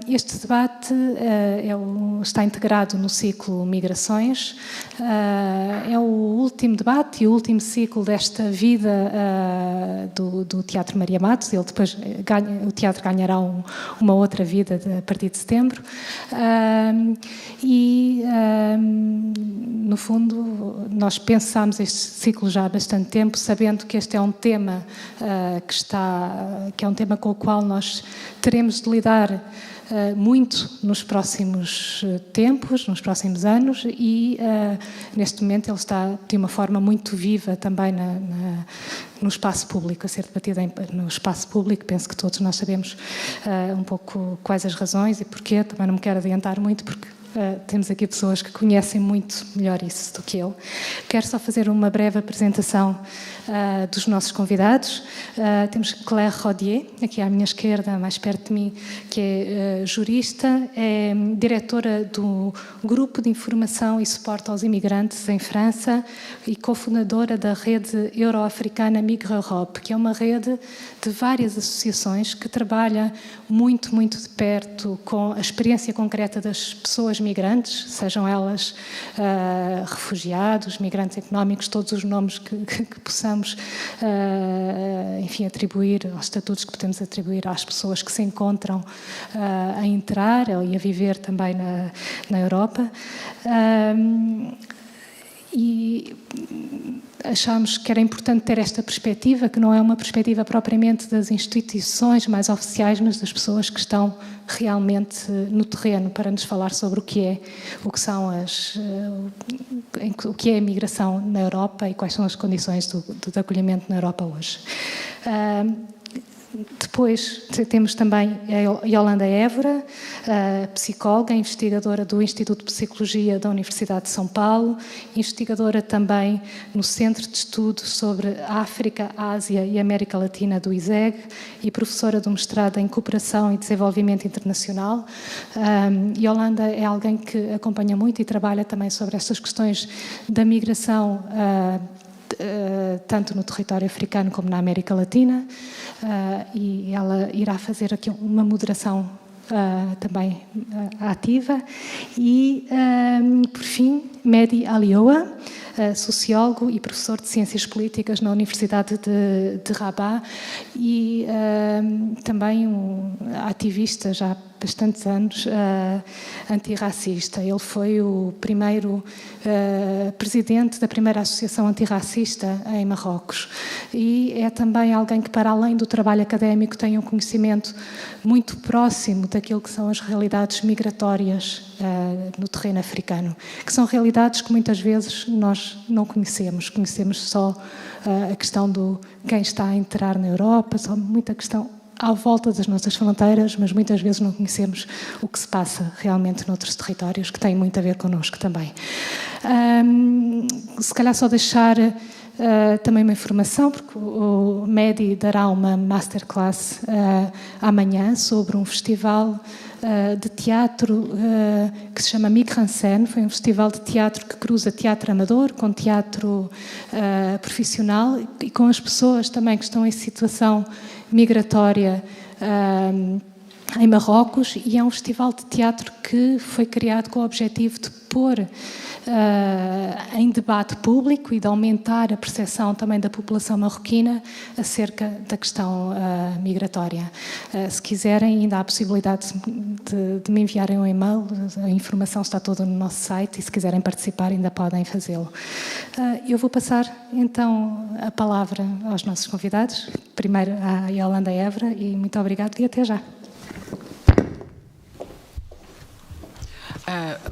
Este debate está integrado no ciclo Migrações. É o último debate e o último ciclo desta vida do Teatro Maria Matos. Ele depois o teatro ganhará uma outra vida a partir de setembro. No fundo, nós pensámos este ciclo já há bastante tempo, sabendo que este é um tema que é um tema com o qual nós teremos de lidar muito nos próximos tempos, nos próximos anos, e neste momento ele está de uma forma muito viva também no espaço público, a ser debatido no espaço público. Penso que todos nós sabemos um pouco quais as razões e porquê. Também não me quero adiantar muito, porque temos aqui pessoas que conhecem muito melhor isso do que eu. Quero só fazer uma breve apresentação dos nossos convidados. Temos Claire Rodier, aqui à minha esquerda, mais perto de mim, que é jurista, é diretora do Grupo de Informação e Suporte aos Imigrantes em França e cofundadora da rede euro-africana Migre Europe, que é uma rede de várias associações que trabalha muito, muito de perto com a experiência concreta das pessoas migrantes, sejam elas refugiados, migrantes económicos, todos os nomes que possamos, enfim, atribuir, aos estatutos que podemos atribuir às pessoas que se encontram a entrar e a viver também na Europa. E achámos que era importante ter esta perspectiva, que não é uma perspectiva propriamente das instituições mais oficiais, mas das pessoas que estão realmente no terreno, para nos falar sobre o que é a migração na Europa e quais são as condições de acolhimento na Europa hoje. Depois temos também a Yolanda Évora, psicóloga, investigadora do Instituto de Psicologia da Universidade de São Paulo, investigadora também no Centro de Estudos sobre África, Ásia e América Latina do ISEG e professora do mestrado em Cooperação e Desenvolvimento Internacional. Yolanda é alguém que acompanha muito e trabalha também sobre estas questões da migração, tanto no território africano como na América Latina, e ela irá fazer aqui uma moderação também ativa. E, por fim, Mehdi Alioua, sociólogo e professor de Ciências Políticas na Universidade de Rabat e também um ativista já há bastantes anos antirracista. Ele foi o primeiro presidente da primeira associação antirracista em Marrocos e é também alguém que, para além do trabalho académico, tem um conhecimento muito próximo daquilo que são as realidades migratórias no terreno africano, que são realidades que muitas vezes nós não conhecemos. Conhecemos só a questão do quem está a entrar na Europa, só muita questão à volta das nossas fronteiras, mas muitas vezes não conhecemos o que se passa realmente noutros territórios, que têm muito a ver connosco também. Se calhar só deixar também uma informação, porque o Mehdi dará uma masterclass amanhã sobre um festival de teatro que se chama Migre-en-Scène. Foi um festival de teatro que cruza teatro amador com teatro profissional e com as pessoas também que estão em situação migratória em Marrocos, e é um festival de teatro que foi criado com o objetivo de pôr em debate público e de aumentar a percepção também da população marroquina acerca da questão migratória. Se quiserem, ainda há a possibilidade de me enviarem um e-mail, a informação está toda no nosso site e se quiserem participar ainda podem fazê-lo. Eu vou passar então a palavra aos nossos convidados, primeiro à Yolanda Évora, e muito obrigado e até já.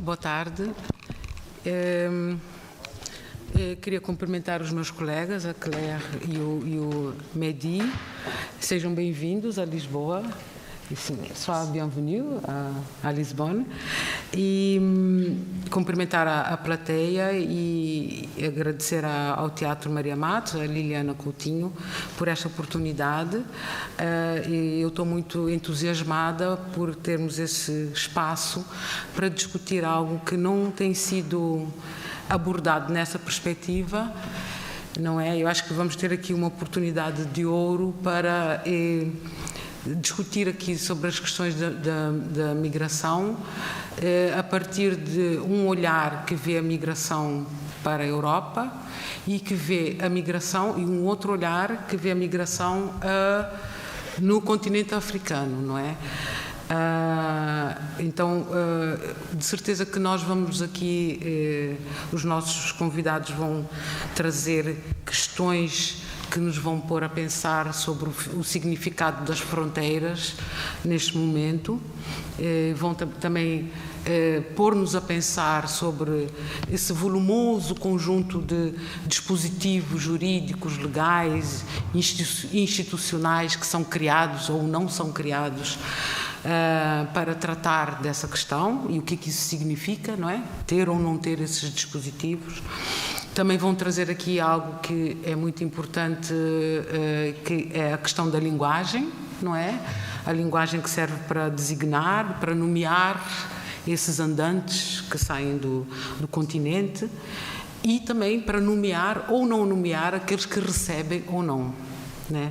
Boa tarde. Queria cumprimentar os meus colegas, a Claire e o Mehdi. Sejam bem-vindos a Lisboa. Sois bienvenue a Lisbonne. E cumprimentar a plateia e agradecer ao Teatro Maria Matos, a Liliana Coutinho, por esta oportunidade. Eu estou muito entusiasmada por termos esse espaço para discutir algo que não tem sido abordado nessa perspectiva, não é? Eu acho que vamos ter aqui uma oportunidade de ouro para discutir aqui sobre as questões da migração a partir de um olhar que vê a migração para a Europa e que vê a migração, e um outro olhar que vê a migração no continente africano, não é? Então, de certeza que nós vamos aqui, os nossos convidados vão trazer questões que nos vão pôr a pensar sobre o significado das fronteiras neste momento, vão também pôr-nos a pensar sobre esse volumoso conjunto de dispositivos jurídicos, legais, institucionais que são criados ou não são criados para tratar dessa questão e o que isso significa, não é? Ter ou não ter esses dispositivos. Também vão trazer aqui algo que é muito importante, que é a questão da linguagem, não é? A linguagem que serve para designar, para nomear esses andantes que saem do continente e também para nomear ou não nomear aqueles que recebem ou não, né?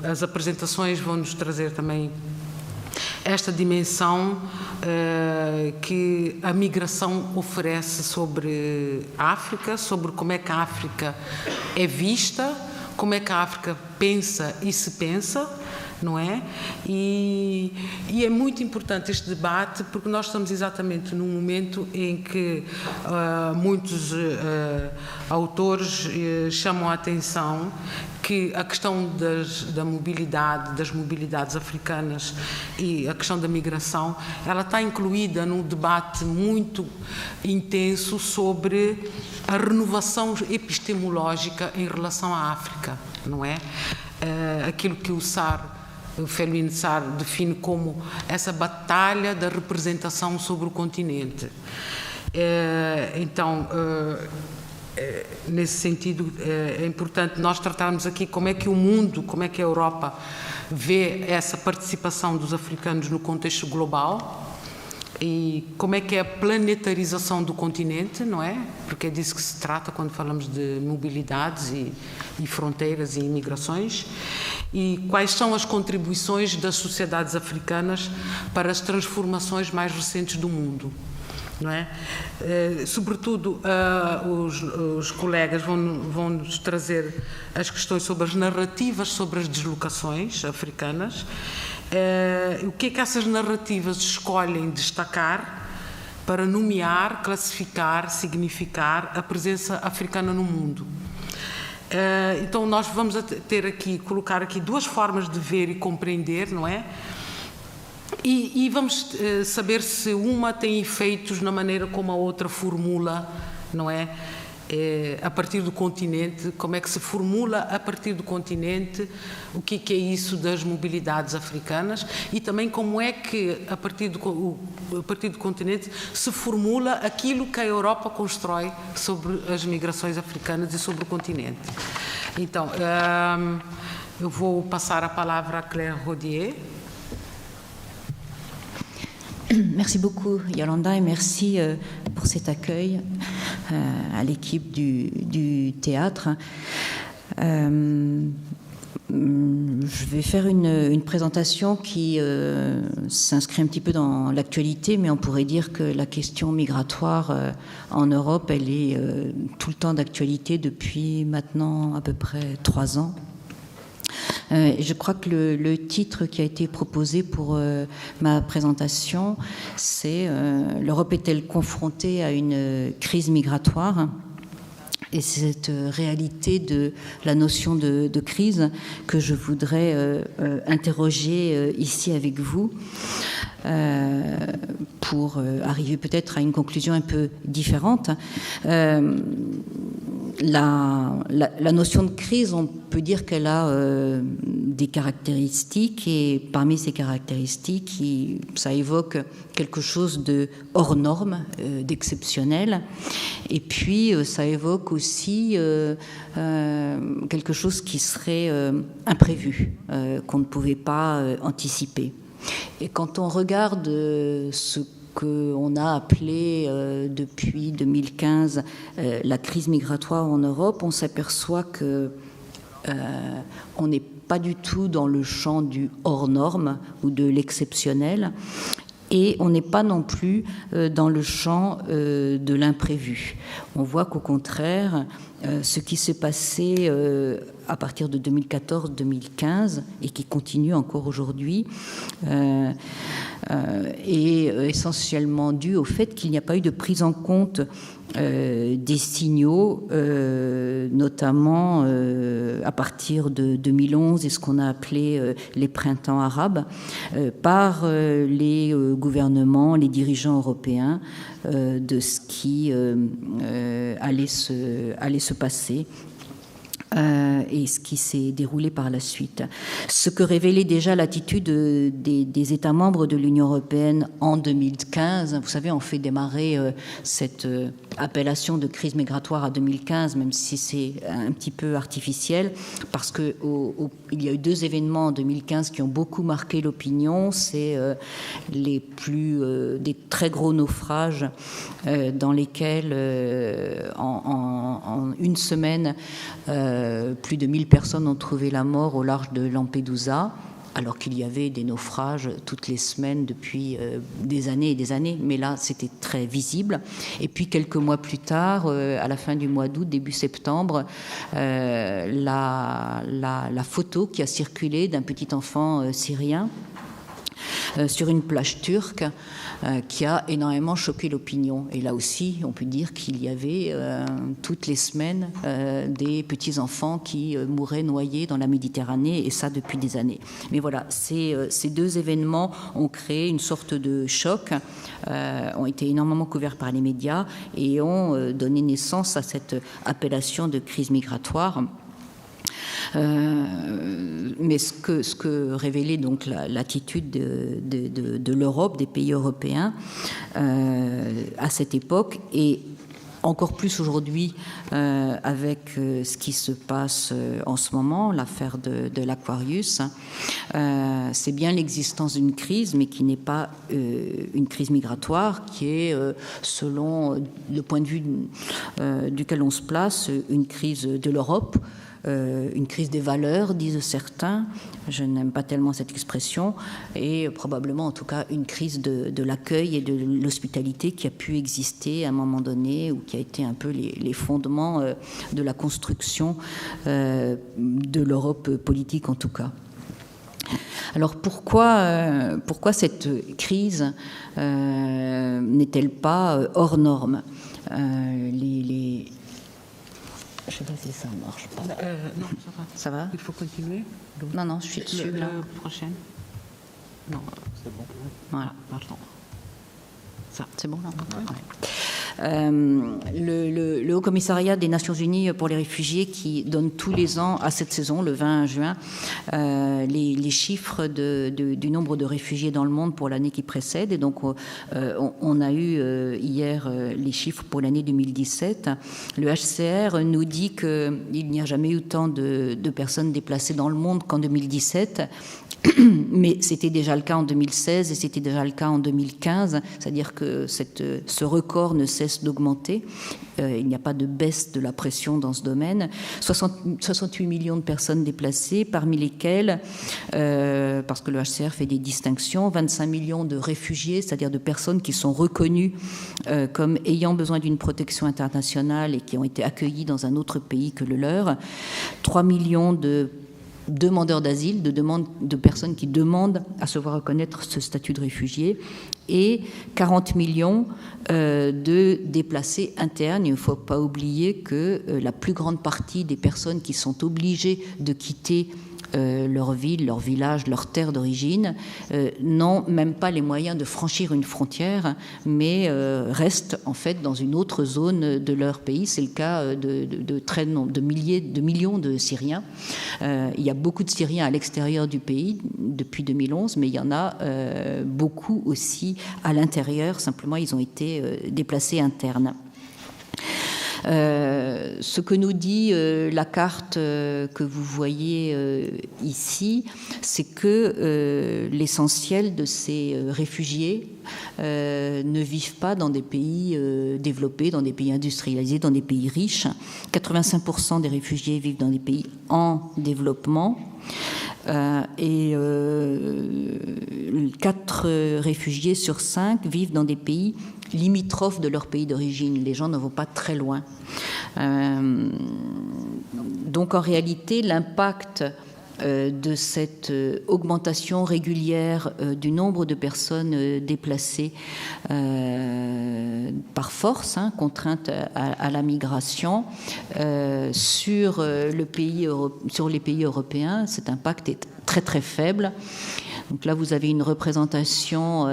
As apresentações vão nos trazer também esta dimensão que a migração oferece sobre a África, sobre como é que a África é vista, como é que a África pensa e se pensa, não é? E é muito importante este debate porque nós estamos exatamente num momento em que muitos autores chamam a atenção que a questão da mobilidade, das mobilidades africanas e a questão da migração, ela está incluída num debate muito intenso sobre a renovação epistemológica em relação à África, não é? Aquilo que o Felwine Sarr define como essa batalha da representação sobre o continente. Então, nesse sentido, é importante nós tratarmos aqui como é que o mundo, como é que a Europa vê essa participação dos africanos no contexto global e como é que é a planetarização do continente, não é? Porque é disso que se trata quando falamos de mobilidades e fronteiras e imigrações. E quais são as contribuições das sociedades africanas para as transformações mais recentes do mundo, não é? Sobretudo, os colegas vão nos trazer as questões sobre as narrativas sobre as deslocações africanas. O que é que essas narrativas escolhem destacar para nomear, classificar, significar a presença africana no mundo? Então nós vamos colocar aqui duas formas de ver e compreender, não é? E vamos saber se uma tem efeitos na maneira como a outra formula, não é? A partir do continente, como é que se formula a partir do continente o que é isso das mobilidades africanas e também como é que a partir do continente se formula aquilo que a Europa constrói sobre as migrações africanas e sobre o continente. Então, eu vou passar a palavra à Claire Rodier. Merci beaucoup Yolanda et merci pour cet accueil à l'équipe du théâtre. Je vais faire une présentation qui s'inscrit un petit peu dans l'actualité, mais on pourrait dire que la question migratoire en Europe, elle est tout le temps d'actualité depuis maintenant à peu près 3 ans. Je crois que le titre qui a été proposé pour ma présentation, c'est « L'Europe est-elle confrontée à une crise migratoire ?» Et c'est cette réalité de la notion de crise que je voudrais interroger ici avec vous pour arriver peut-être à une conclusion un peu différente. La notion de crise, on peut dire qu'elle a des caractéristiques et parmi ces caractéristiques, ça évoque quelque chose de hors norme, d'exceptionnel. Et puis, ça évoque aussi quelque chose qui serait imprévu, qu'on ne pouvait pas anticiper. Et quand on regarde ce qu'on a appelé depuis 2015 la crise migratoire en Europe, on s'aperçoit que on n'est pas du tout dans le champ du hors norme ou de l'exceptionnel, et on n'est pas non plus dans le champ de l'imprévu. On voit qu'au contraire, ce qui s'est passé à partir de 2014-2015 et qui continue encore aujourd'hui est essentiellement dû au fait qu'il n'y a pas eu de prise en compte des signaux, notamment à partir de 2011 et ce qu'on a appelé les printemps arabes, par les gouvernements, les dirigeants européens, de ce qui allait se passer. Et ce qui s'est déroulé par la suite. Ce que révélait déjà l'attitude des États membres de l'Union européenne en 2015. Vous savez, on fait démarrer cette appellation de crise migratoire à 2015, même si c'est un petit peu artificiel, parce qu'il y a eu 2 événements en 2015 qui ont beaucoup marqué l'opinion. C'est des très gros naufrages dans lesquels, en une semaine, plus de 1000 personnes ont trouvé la mort au large de Lampedusa, alors qu'il y avait des naufrages toutes les semaines depuis des années et des années. Mais là, c'était très visible. Et puis, quelques mois plus tard, à la fin du mois d'août, début septembre, la photo qui a circulé d'un petit enfant syrien sur une plage turque qui a énormément choqué l'opinion. Et là aussi, on peut dire qu'il y avait toutes les semaines des petits-enfants qui mouraient noyés dans la Méditerranée, et ça depuis des années. Mais voilà, ces 2 événements ont créé une sorte de choc, ont été énormément couverts par les médias et ont donné naissance à cette appellation de crise migratoire. Mais ce que révélait donc l'attitude de l'Europe, des pays européens à cette époque, et encore plus aujourd'hui avec ce qui se passe en ce moment, l'affaire de l'Aquarius, c'est bien l'existence d'une crise, mais qui n'est pas une crise migratoire, qui est, selon le point de vue duquel on se place, une crise de l'Europe, une crise des valeurs, disent certains. Je n'aime pas tellement cette expression, et probablement en tout cas une crise de l'accueil et de l'hospitalité qui a pu exister à un moment donné, ou qui a été un peu les fondements de la construction de l'Europe politique en tout cas. Alors pourquoi cette crise n'est-elle pas hors norme? Je ne sais pas si ça marche pas. Non, ça va. Ça va? Il faut continuer. Non, je suis dessus. La prochaine. Non, c'est bon. Voilà. Pardon. Ça, c'est bon là. Le Haut Commissariat des Nations Unies pour les réfugiés, qui donne tous les ans à cette saison, le 20 juin, les chiffres du nombre de réfugiés dans le monde pour l'année qui précède. Et donc, on a eu hier les chiffres pour l'année 2017. Le HCR nous dit qu'il n'y a jamais eu autant de personnes déplacées dans le monde qu'en 2017. Mais c'était déjà le cas en 2016 et c'était déjà le cas en 2015, c'est-à-dire que ce record ne cesse d'augmenter. Il n'y a pas de baisse de la pression dans ce domaine. 68 millions de personnes déplacées, parmi lesquelles, parce que le HCR fait des distinctions, 25 millions de réfugiés, c'est-à-dire de personnes qui sont reconnues comme ayant besoin d'une protection internationale et qui ont été accueillies dans un autre pays que le leur, 3 millions de demandeurs d'asile, de personnes qui demandent à se voir reconnaître ce statut de réfugié, et 40 millions de déplacés internes. Il ne faut pas oublier que la plus grande partie des personnes qui sont obligées de quitter leur ville, leur village, leur terre d'origine, n'ont même pas les moyens de franchir une frontière, mais restent en fait dans une autre zone de leur pays. C'est le cas de millions de Syriens. Il y a beaucoup de Syriens à l'extérieur du pays depuis 2011, mais il y en a beaucoup aussi à l'intérieur. Simplement, ils ont été déplacés internes. Ce que nous dit la carte que vous voyez ici, c'est que l'essentiel de ces réfugiés ne vivent pas dans des pays développés, dans des pays industrialisés, dans des pays riches. 85% des réfugiés vivent dans des pays en développement. Et 4 réfugiés sur 5 vivent dans des pays limitrophes de leur pays d'origine. Les gens ne vont pas très loin. Donc en réalité, l'impact de cette augmentation régulière du nombre de personnes déplacées par force, contraintes à la migration, sur les pays européens, cet impact est très très faible. Donc là, vous avez une représentation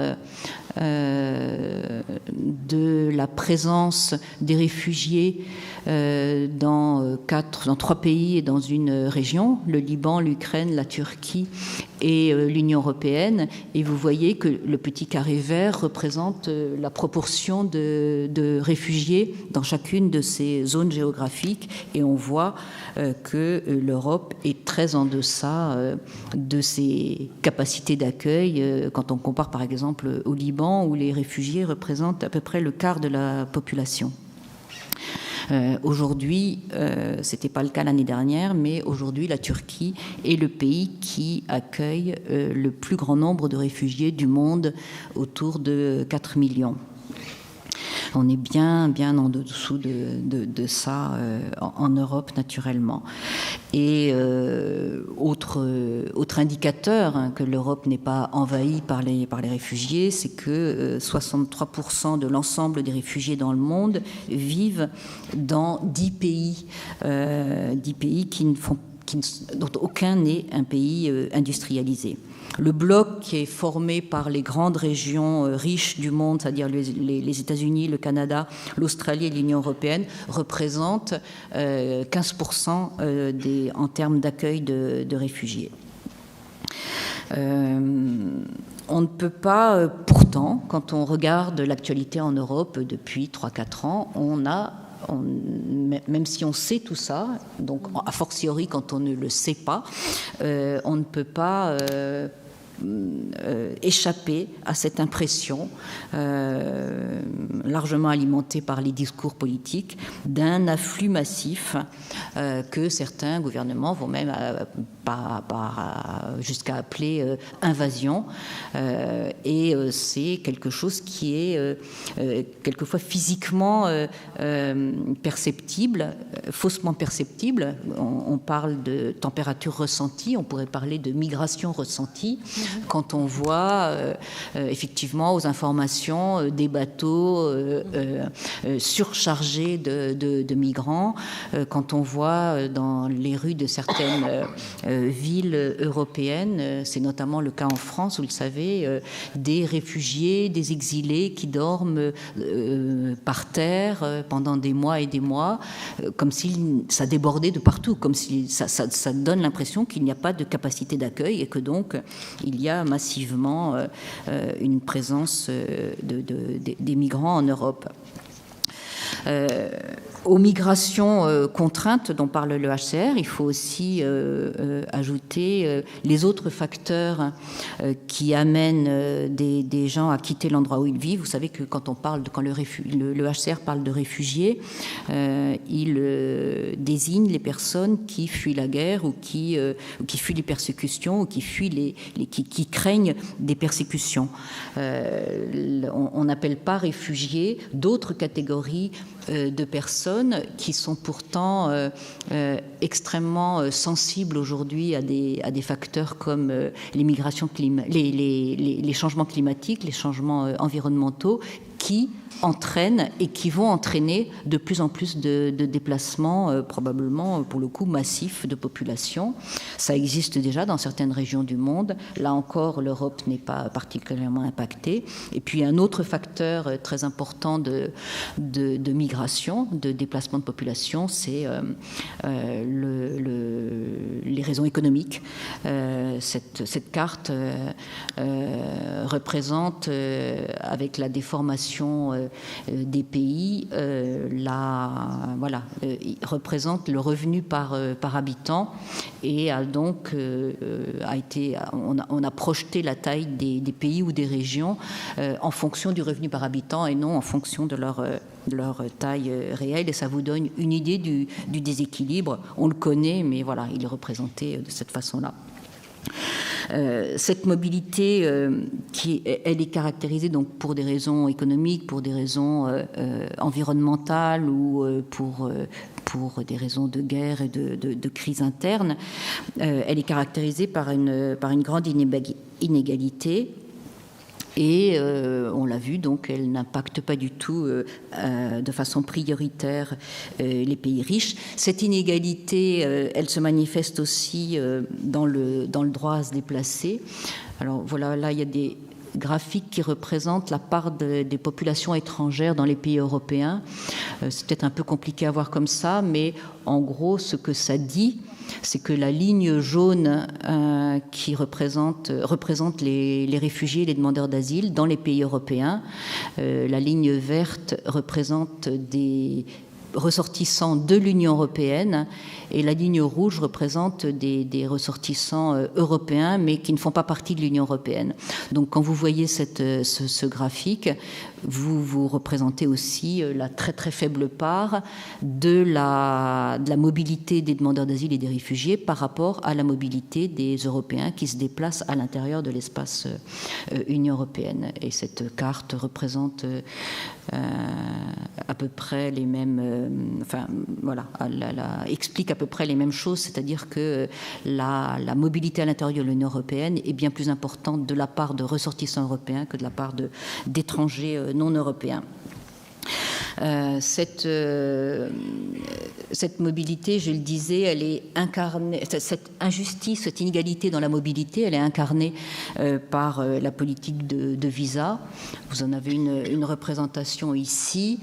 de la présence des réfugiés dans 3 pays et dans une région, le Liban, l'Ukraine, la Turquie et l'Union européenne. Et vous voyez que le petit carré vert représente la proportion de réfugiés dans chacune de ces zones géographiques. Et on voit que l'Europe est très en deçà de ses capacités d'accueil quand on compare par exemple au Liban, où les réfugiés représentent à peu près le quart de la population. Aujourd'hui, ce n'était pas le cas l'année dernière, mais aujourd'hui, la Turquie est le pays qui accueille le plus grand nombre de réfugiés du monde, autour de 4 millions. On est bien en dessous de ça en Europe, naturellement. Et autre indicateur que l'Europe n'est pas envahie par les réfugiés, c'est que 63% de l'ensemble des réfugiés dans le monde vivent dans 10 pays, 10 pays dont aucun n'est un pays industrialisé. Le bloc qui est formé par les grandes régions riches du monde, c'est-à-dire les États-Unis, le Canada, l'Australie et l'Union européenne, représente 15% en termes d'accueil de réfugiés. On ne peut pas, pourtant, quand on regarde l'actualité en Europe depuis 3-4 ans, même si on sait tout ça, donc a fortiori quand on ne le sait pas, on ne peut pas échapper à cette impression largement alimentée par les discours politiques d'un afflux massif que certains gouvernements vont même jusqu'à appeler invasion, et c'est quelque chose qui est quelquefois physiquement perceptible, faussement perceptible. On parle de température ressentie, on pourrait parler de migration ressentie. Quand on voit effectivement aux informations des bateaux surchargés de migrants, quand on voit dans les rues de certaines villes européennes, c'est notamment le cas en France, vous le savez, des réfugiés, des exilés qui dorment par terre pendant des mois et des mois, comme si ça débordait de partout, comme si ça donne l'impression qu'il n'y a pas de capacité d'accueil et que donc il y a massivement une présence des migrants en Europe. Aux migrations contraintes dont parle le HCR, il faut aussi ajouter les autres facteurs qui amènent des gens à quitter l'endroit où ils vivent. Vous savez que quand le HCR parle de réfugiés, il désigne les personnes qui fuient la guerre ou qui fuient les persécutions ou qui fuient qui craignent des persécutions. On n'appelle pas réfugiés d'autres catégories de personnes qui sont pourtant extrêmement sensibles aujourd'hui à des facteurs comme les changements climatiques, les changements environnementaux qui entraînent et qui vont entraîner de plus en plus de déplacements, probablement pour le coup massifs de population. Ça existe déjà dans certaines régions du monde. Là encore, l'Europe n'est pas particulièrement impactée. Et puis un autre facteur très important de migration, de déplacement de population, c'est les raisons économiques. Cette carte représente, avec la déformation population des pays, représente le revenu par habitant, et on a projeté la taille des pays ou des régions en fonction du revenu par habitant et non en fonction de leur taille réelle, et ça vous donne une idée du déséquilibre. On le connaît, mais voilà, il est représenté de cette façon-là. Cette mobilité, elle est caractérisée donc pour des raisons économiques, pour des raisons environnementales ou pour des raisons de guerre et de crise interne. Elle est caractérisée par une grande inégalité. Et on l'a vu, donc elle n'impacte pas du tout de façon prioritaire les pays riches. Cette inégalité, elle se manifeste aussi dans le droit à se déplacer. Alors voilà, là il y a des graphiques qui représentent la part des populations étrangères dans les pays européens. C'est peut-être un peu compliqué à voir comme ça, mais en gros, ce que ça dit, c'est que la ligne jaune qui représente les réfugiés et les demandeurs d'asile dans les pays européens, la ligne verte représente des ressortissants de l'Union européenne, et la ligne rouge représente des ressortissants européens mais qui ne font pas partie de l'Union européenne. Donc quand vous voyez ce graphique, vous représentez aussi la très très faible part de la mobilité des demandeurs d'asile et des réfugiés par rapport à la mobilité des Européens qui se déplacent à l'intérieur de l'espace Union européenne. Et cette carte représente à peu près les mêmes, explique à peu près les mêmes choses, c'est-à-dire que la mobilité à l'intérieur de l'Union européenne est bien plus importante de la part de ressortissants européens que de la part d'étrangers non européens. Cette mobilité, je le disais, elle est incarnée, cette injustice, cette inégalité dans la mobilité, elle est incarnée par la politique de visa. Vous en avez une représentation ici.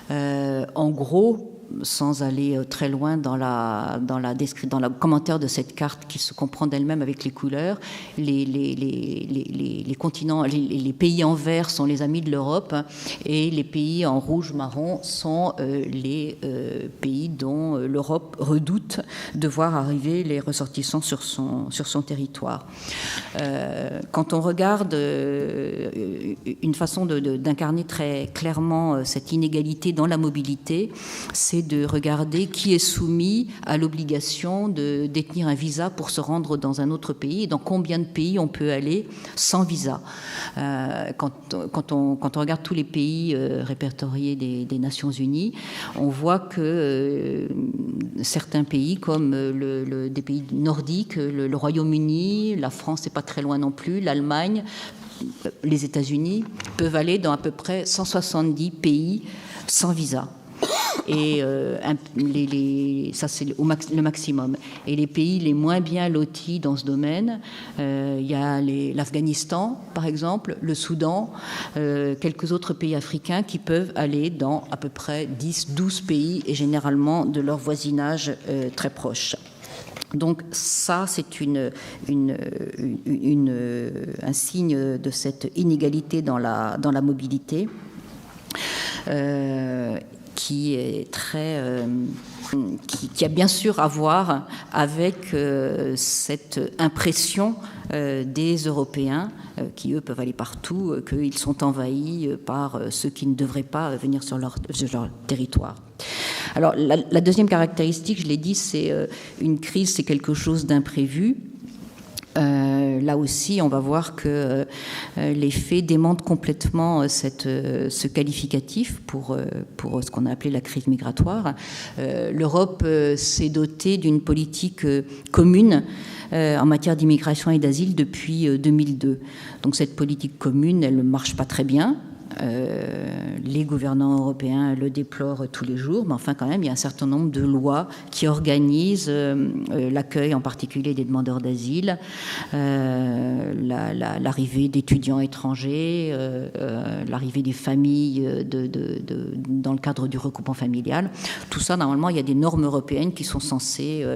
En gros, sans aller très loin dans le commentaire de cette carte qui se comprend d'elle-même avec les couleurs, les continents, les pays en vert sont les amis de l'Europe, et les pays en rouge-marron sont les pays dont l'Europe redoute de voir arriver les ressortissants sur son territoire. Quand on regarde une façon d'incarner très clairement cette inégalité dans la mobilité, c'est de regarder qui est soumis à l'obligation de détenir un visa pour se rendre dans un autre pays, et dans combien de pays on peut aller sans visa. Quand on regarde tous les pays répertoriés des Nations Unies, on voit que certains pays, comme des pays nordiques, le Royaume-Uni, la France n'est pas très loin non plus, l'Allemagne, les États-Unis, peuvent aller dans à peu près 170 pays sans visa. Et ça, c'est le maximum. Et les pays les moins bien lotis dans ce domaine, il y a l'Afghanistan, par exemple, le Soudan, quelques autres pays africains qui peuvent aller dans à peu près 10-12 pays, et généralement de leur voisinage très proche. Donc ça, c'est un signe de cette inégalité dans la mobilité. Qui a bien sûr à voir avec cette impression des Européens qui, eux, peuvent aller partout, qu'ils sont envahis par ceux qui ne devraient pas venir sur leur territoire. Alors, la deuxième caractéristique, je l'ai dit, c'est une crise, c'est quelque chose d'imprévu. Là aussi, on va voir que les faits démentent complètement ce qualificatif pour ce qu'on a appelé la crise migratoire. L'Europe s'est dotée d'une politique commune en matière d'immigration et d'asile depuis 2002. Donc cette politique commune, elle ne marche pas très bien. Les gouvernants européens le déplorent tous les jours, mais enfin quand même il y a un certain nombre de lois qui organisent l'accueil en particulier des demandeurs d'asile, l'arrivée d'étudiants étrangers, l'arrivée des familles dans le cadre du regroupement familial. Tout ça, normalement, il y a des normes européennes qui sont censées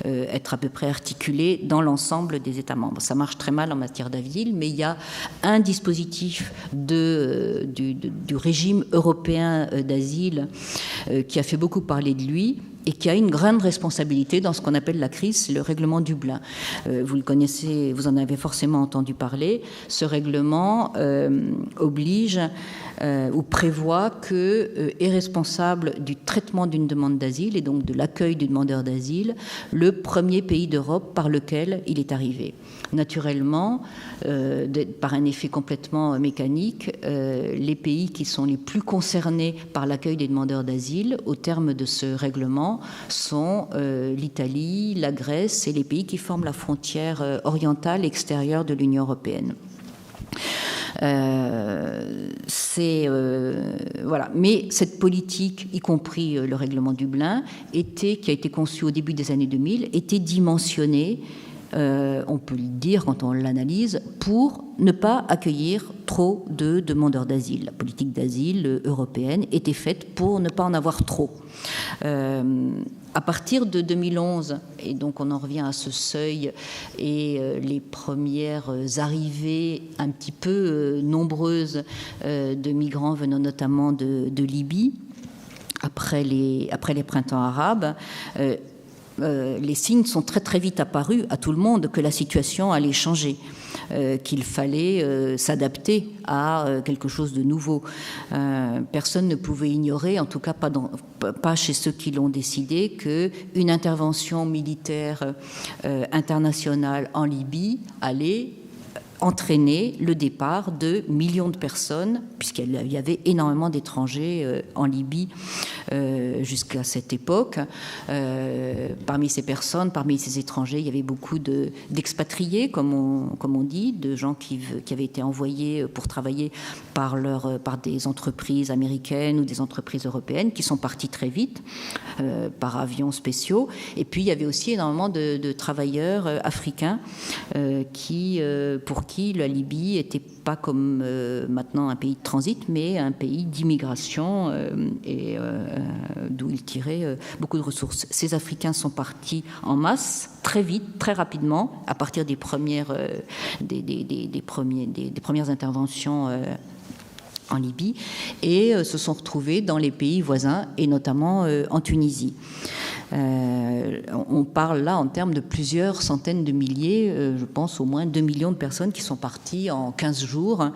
être à peu près articulées dans l'ensemble des États membres. Ça marche très mal en matière d'asile, mais il y a un dispositif de du régime européen d'asile qui a fait beaucoup parler de lui et qui a une grande responsabilité dans ce qu'on appelle la crise, c'est le règlement Dublin. Vous le connaissez, vous en avez forcément entendu parler. Ce règlement oblige ou prévoit que est responsable du traitement d'une demande d'asile et donc de l'accueil du demandeur d'asile le premier pays d'Europe par lequel il est arrivé. Naturellement, par un effet complètement mécanique, les pays qui sont les plus concernés par l'accueil des demandeurs d'asile au terme de ce règlement sont l'Italie, la Grèce et les pays qui forment la frontière orientale extérieure de l'Union européenne. Voilà. Mais cette politique, y compris le règlement Dublin, qui a été conçu au début des années 2000, était dimensionnée, on peut le dire quand on l'analyse, pour ne pas accueillir trop de demandeurs d'asile. La politique d'asile européenne était faite pour ne pas en avoir trop. À partir de 2011, et donc on en revient à ce seuil et les premières arrivées un petit peu nombreuses de migrants venant notamment de Libye, après les printemps arabes, les signes sont très très vite apparus à tout le monde que la situation allait changer, qu'il fallait s'adapter à quelque chose de nouveau. Personne ne pouvait ignorer, en tout cas pas chez ceux qui l'ont décidé, qu'une intervention militaire internationale en Libye allait entraîner le départ de millions de personnes, puisqu'il y avait énormément d'étrangers en Libye jusqu'à cette époque. Parmi ces personnes, parmi ces étrangers, il y avait beaucoup d'expatriés, comme on dit, de gens qui avaient été envoyés pour travailler par des entreprises américaines ou des entreprises européennes, qui sont partis très vite par avions spéciaux. Et puis, il y avait aussi énormément de travailleurs africains pour qui la Libye n'était pas comme maintenant un pays de transit, mais un pays d'immigration et d'où ils tiraient beaucoup de ressources. Ces Africains sont partis en masse, très vite, très rapidement, à partir des premières interventions en Libye, et se sont retrouvés dans les pays voisins, et notamment en Tunisie. On parle là en termes de plusieurs centaines de milliers, je pense au moins 2 millions de personnes qui sont parties en 15 jours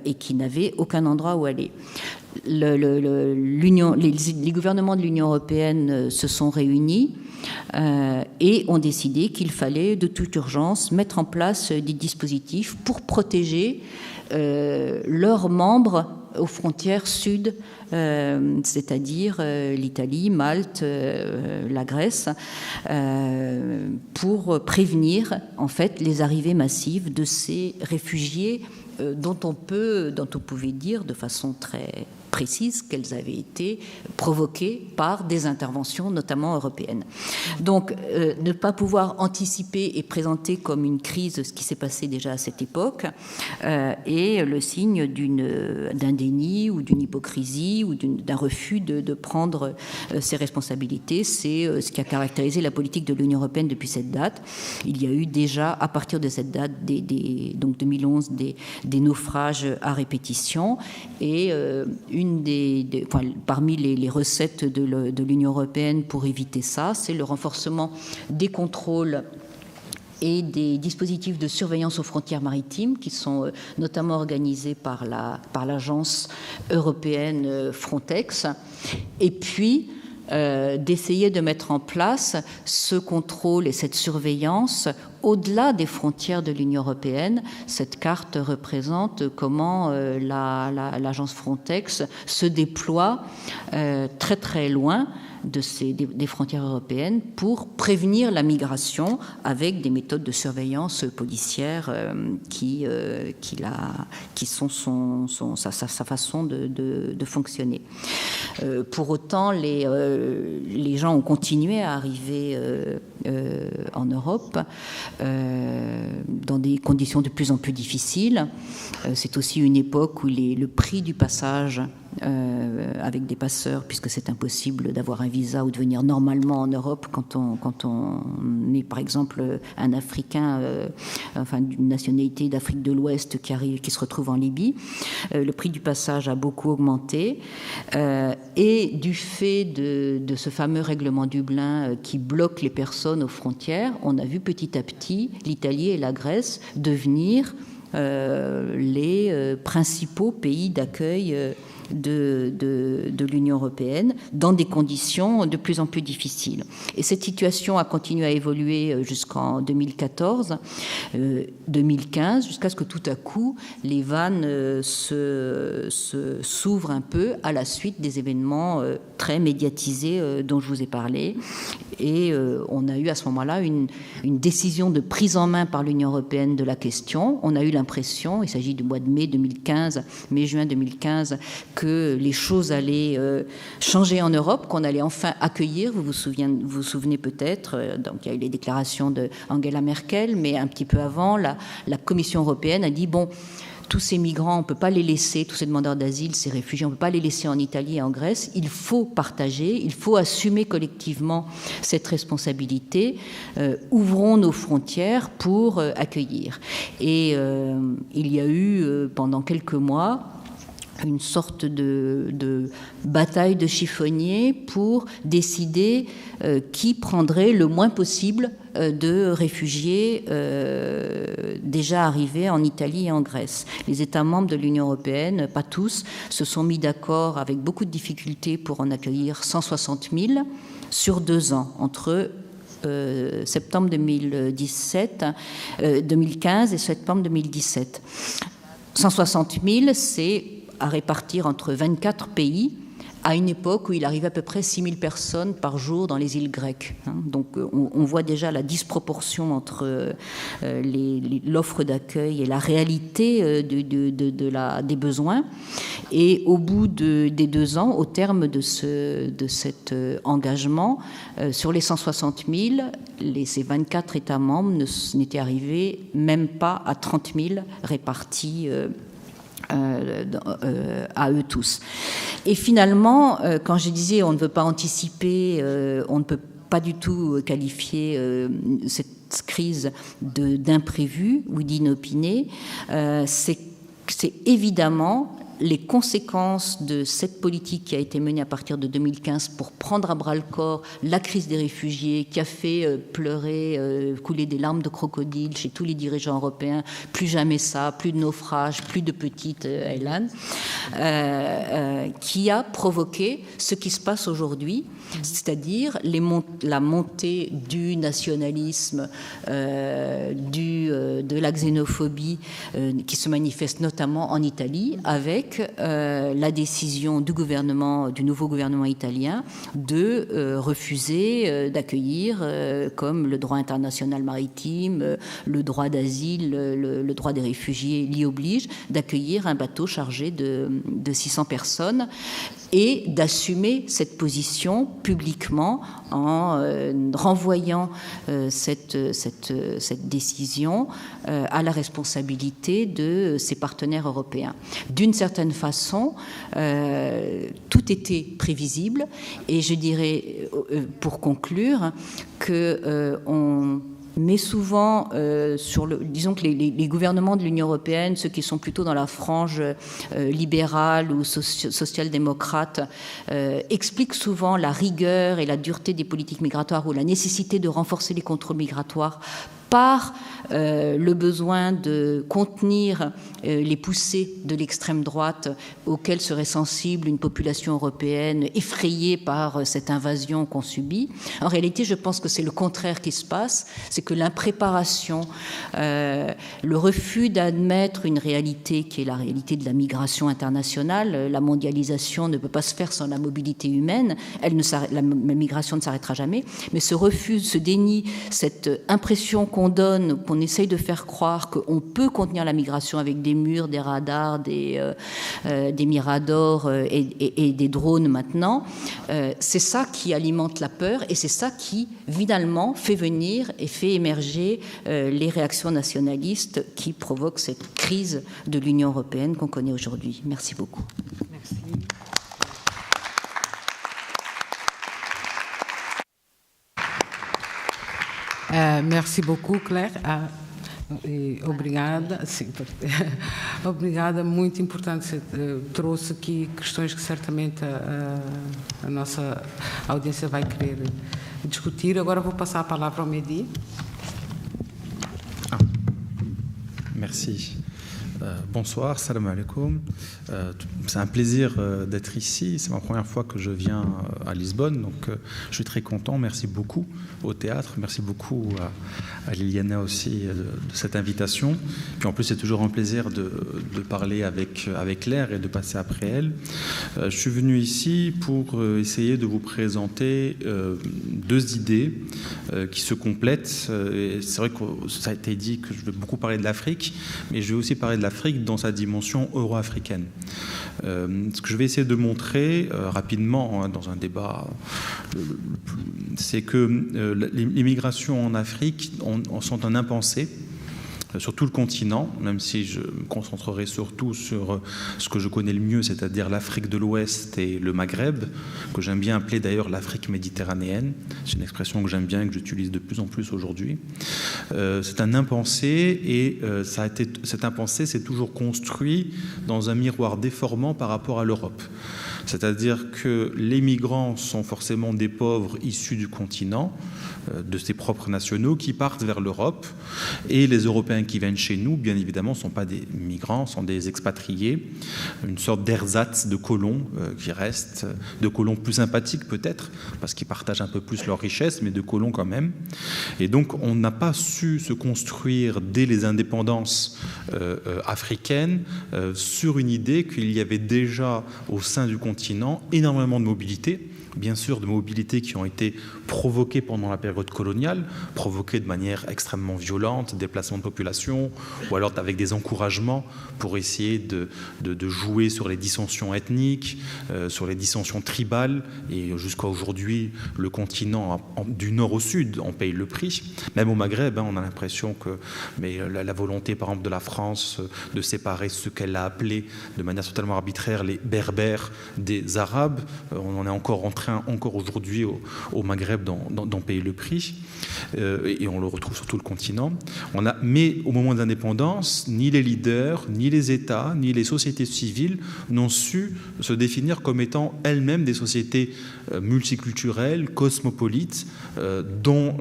et qui n'avaient aucun endroit où aller. Les gouvernements de l'Union européenne se sont réunis et ont décidé qu'il fallait de toute urgence mettre en place des dispositifs pour protéger leurs membres aux frontières sud, c'est-à-dire l'Italie, Malte, la Grèce, pour prévenir en fait les arrivées massives de ces réfugiés dont on pouvait dire de façon très précise qu'elles avaient été provoquées par des interventions notamment européennes. Donc ne pas pouvoir anticiper et présenter comme une crise ce qui s'est passé déjà à cette époque est le signe d'un déni ou d'une hypocrisie ou d'un refus de prendre ses responsabilités. C'est ce qui a caractérisé la politique de l'Union européenne depuis cette date. Il y a eu déjà à partir de cette date, donc 2011, des naufrages à répétition et parmi les recettes de l'Union européenne pour éviter ça, c'est le renforcement des contrôles et des dispositifs de surveillance aux frontières maritimes qui sont notamment organisés par l'agence européenne Frontex, et puis d'essayer de mettre en place ce contrôle et cette surveillance au-delà des frontières de l'Union européenne. Cette carte représente comment l'agence Frontex se déploie très très loin des frontières européennes pour prévenir la migration avec des méthodes de surveillance policière qui sont sa façon de fonctionner. Pour autant, les gens ont continué à arriver en Europe dans des conditions de plus en plus difficiles. C'est aussi une époque où le prix du passage avec des passeurs, puisque c'est impossible d'avoir un visa ou de venir normalement en Europe quand on est, par exemple, un Africain, enfin d'une nationalité d'Afrique de l'Ouest qui se retrouve en Libye. Le prix du passage a beaucoup augmenté. Et du fait de ce fameux règlement Dublin qui bloque les personnes aux frontières, on a vu petit à petit l'Italie et la Grèce devenir les principaux pays d'accueil de l'Union européenne dans des conditions de plus en plus difficiles. Et cette situation a continué à évoluer jusqu'en 2014, 2015, jusqu'à ce que tout à coup les vannes s'ouvrent un peu à la suite des événements très médiatisés dont je vous ai parlé. Et on a eu à ce moment-là une décision de prise en main par l'Union européenne de la question. On a eu l'impression, il s'agit du mois de mai-juin 2015, que les choses allaient changer en Europe, qu'on allait enfin accueillir. Vous vous souvenez peut-être, donc il y a eu les déclarations d'Angela Merkel, mais un petit peu avant, la Commission européenne a dit, bon, tous ces migrants, on ne peut pas les laisser, tous ces demandeurs d'asile, ces réfugiés, on ne peut pas les laisser en Italie et en Grèce. Il faut partager, il faut assumer collectivement cette responsabilité. Ouvrons nos frontières pour accueillir. Et il y a eu, pendant quelques mois, une sorte de bataille de chiffonniers pour décider qui prendrait le moins possible de réfugiés déjà arrivés en Italie et en Grèce. Les États membres de l'Union européenne, pas tous, se sont mis d'accord avec beaucoup de difficultés pour en accueillir 160 000 sur 2 ans, entre septembre 2015 et septembre 2017. 160 000, c'est à répartir entre 24 pays, à une époque où il arrivait à peu près 6 000 personnes par jour dans les îles grecques. Donc on voit déjà la disproportion entre l'offre d'accueil et la réalité des besoins. Et au bout des 2 ans, au terme de cet engagement, sur les 160 000, ces 24 États membres n'étaient arrivés même pas à 30 000 répartis à eux tous. Et finalement, quand je disais on ne veut pas anticiper, on ne peut pas du tout qualifier cette crise d'imprévu ou d'inopiné, c'est évidemment les conséquences de cette politique qui a été menée à partir de 2015 pour prendre à bras-le-corps la crise des réfugiés, qui a fait couler des larmes de crocodile chez tous les dirigeants européens. Plus jamais ça, plus de naufrages, plus de petites islands, qui a provoqué ce qui se passe aujourd'hui, c'est-à-dire la montée du nationalisme, de la xénophobie qui se manifeste notamment en Italie, avec la décision du nouveau gouvernement italien de refuser d'accueillir, comme le droit international maritime, le droit d'asile, le droit des réfugiés l'y oblige, d'accueillir un bateau chargé de 600 personnes et d'assumer cette position publiquement en renvoyant cette décision à la responsabilité de ses partenaires européens. D'une certaine façon, tout était prévisible et je dirais, pour conclure, qu'on met souvent disons que les gouvernements de l'Union européenne, ceux qui sont plutôt dans la frange libérale ou social-démocrate, expliquent souvent la rigueur et la dureté des politiques migratoires ou la nécessité de renforcer les contrôles migratoires par le besoin de contenir les poussées de l'extrême droite auxquelles serait sensible une population européenne effrayée par cette invasion qu'on subit. En réalité, je pense que c'est le contraire qui se passe, c'est que l'impréparation, le refus d'admettre une réalité qui est la réalité de la migration internationale, la mondialisation ne peut pas se faire sans la mobilité humaine, la migration ne s'arrêtera jamais, mais ce refus, ce déni, cette impression qu'on essaye de faire croire qu'on peut contenir la migration avec des murs, des radars, des miradors et des drones maintenant, c'est ça qui alimente la peur et c'est ça qui, finalement, fait venir et fait émerger les réactions nationalistes qui provoquent cette crise de l'Union européenne qu'on connaît aujourd'hui. Merci beaucoup. Merci. Merci beaucoup, Claire. E obrigada, sim, obrigada, muito importante. Você trouxe aqui questões que certamente a nossa audiência vai querer discutir. Agora vou passar a palavra ao Mehdi. Merci. Bonsoir, salam alaikum. C'est un plaisir d'être ici. C'est ma première fois que je viens à Lisbonne, donc je suis très content. Merci beaucoup au théâtre. Merci beaucoup à Liliana aussi de cette invitation. Puis en plus, c'est toujours un plaisir de parler avec Claire et de passer après elle. Je suis venu ici pour essayer de vous présenter deux idées qui se complètent. Et c'est vrai que ça a été dit que je vais beaucoup parler de l'Afrique, mais je vais aussi parler de l'Afrique dans sa dimension euro-africaine. Ce que je vais essayer de montrer rapidement dans un débat, c'est que les migrations en Afrique sont un impensé sur tout le continent, même si je me concentrerai surtout sur ce que je connais le mieux, c'est-à-dire l'Afrique de l'Ouest et le Maghreb, que j'aime bien appeler d'ailleurs l'Afrique méditerranéenne. C'est une expression que j'aime bien et que j'utilise de plus en plus aujourd'hui. C'est un impensé et cet impensé s'est toujours construit dans un miroir déformant par rapport à l'Europe. C'est-à-dire que les migrants sont forcément des pauvres issus du continent, de ses propres nationaux, qui partent vers l'Europe. Et les Européens qui viennent chez nous, bien évidemment, ne sont pas des migrants, sont des expatriés, une sorte d'ersatz de colons qui restent, de colons plus sympathiques peut-être, parce qu'ils partagent un peu plus leur richesse, mais de colons quand même. Et donc, on n'a pas su se construire dès les indépendances africaines sur une idée qu'il y avait déjà au sein du continent énormément de mobilité, bien sûr de mobilités qui ont été provoquées pendant la période coloniale, provoquées de manière extrêmement violente, déplacement de population, ou alors avec des encouragements pour essayer de jouer sur les dissensions ethniques, sur les dissensions tribales, et jusqu'à aujourd'hui, le continent, du nord au sud, en paye le prix. Même au Maghreb, on a l'impression que la volonté, par exemple, de la France de séparer ce qu'elle a appelé de manière totalement arbitraire les Berbères des Arabes, on en est encore en train aujourd'hui au Maghreb d'en payer le prix, et on le retrouve sur tout le continent. Mais au moment de l'indépendance, ni les leaders, ni les États, ni les sociétés civiles n'ont su se définir comme étant elles-mêmes des sociétés multiculturelles, cosmopolites, dont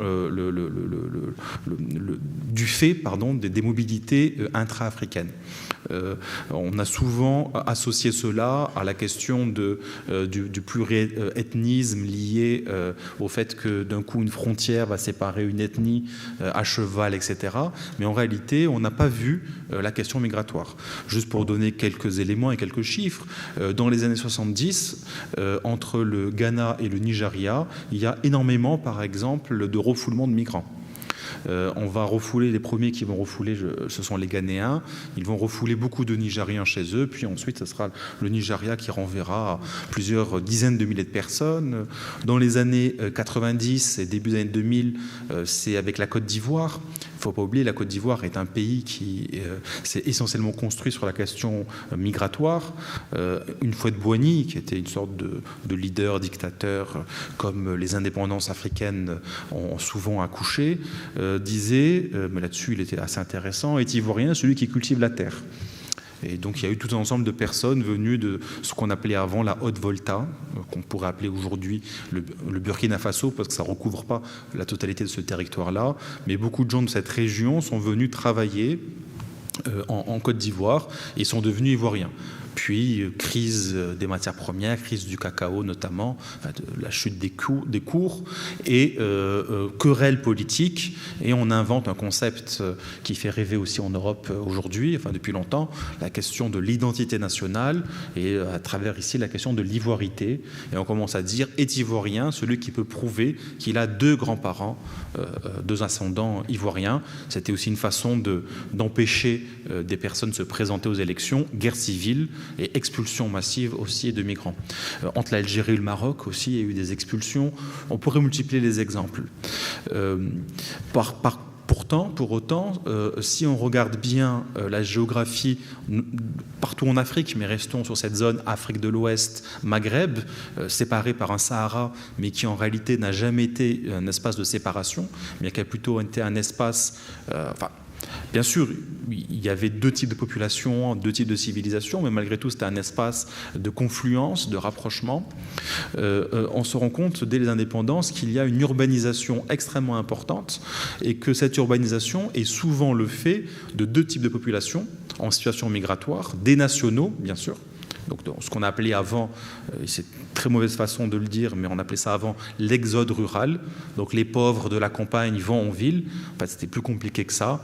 du fait des mobilités intra-africaines. On a souvent associé cela à la question du pluriethnisme lié au fait que d'un coup une frontière va séparer une ethnie à cheval, etc. Mais en réalité, on n'a pas vu la question migratoire. Juste pour donner quelques éléments et quelques chiffres, dans les années 70, entre le Ghana et le Nigeria, il y a énormément, par exemple, de refoulement de migrants. On va refouler, les premiers qui vont refouler, ce sont les Ghanéens. Ils vont refouler beaucoup de Nigériens chez eux, puis ensuite ce sera le Nigeria qui renverra plusieurs dizaines de milliers de personnes. Dans les années 90 et début des années 2000, c'est avec la Côte d'Ivoire. Il ne faut pas oublier, la Côte d'Ivoire est un pays qui s'est essentiellement construit sur la question migratoire. Une fois de Boigny, qui était une sorte de leader, dictateur, comme les indépendances africaines ont souvent accouché, disait, mais là-dessus il était assez intéressant, est ivoirien celui qui cultive la terre. Et donc il y a eu tout un ensemble de personnes venues de ce qu'on appelait avant la Haute-Volta, qu'on pourrait appeler aujourd'hui le Burkina Faso, parce que ça ne recouvre pas la totalité de ce territoire-là. Mais beaucoup de gens de cette région sont venus travailler en Côte d'Ivoire et sont devenus ivoiriens. Puis crise des matières premières, crise du cacao notamment, la chute des cours et querelle politique. Et on invente un concept qui fait rêver aussi en Europe aujourd'hui, depuis longtemps, la question de l'identité nationale et à travers ici la question de l'ivoirité. Et on commence à dire est ivoirien celui qui peut prouver qu'il a deux grands-parents, deux ascendants ivoiriens. C'était aussi une façon d'empêcher des personnes de se présenter aux élections, guerre civile et expulsion massive aussi de migrants. Entre l'Algérie et le Maroc aussi, il y a eu des expulsions. On pourrait multiplier les exemples. Pour Pour autant, si on regarde bien la géographie partout en Afrique, mais restons sur cette zone Afrique de l'Ouest, Maghreb, séparée par un Sahara, mais qui en réalité n'a jamais été un espace de séparation, mais qui a plutôt été un espace... Bien sûr, il y avait deux types de populations, deux types de civilisations, mais malgré tout, c'était un espace de confluence, de rapprochement. On se rend compte, dès les indépendances, qu'il y a une urbanisation extrêmement importante et que cette urbanisation est souvent le fait de deux types de populations en situation migratoire, des nationaux, bien sûr, donc ce qu'on a appelé avant, c'est une très mauvaise façon de le dire, mais on appelait ça avant l'exode rural. Donc les pauvres de la campagne vont en ville. En fait, c'était plus compliqué que ça.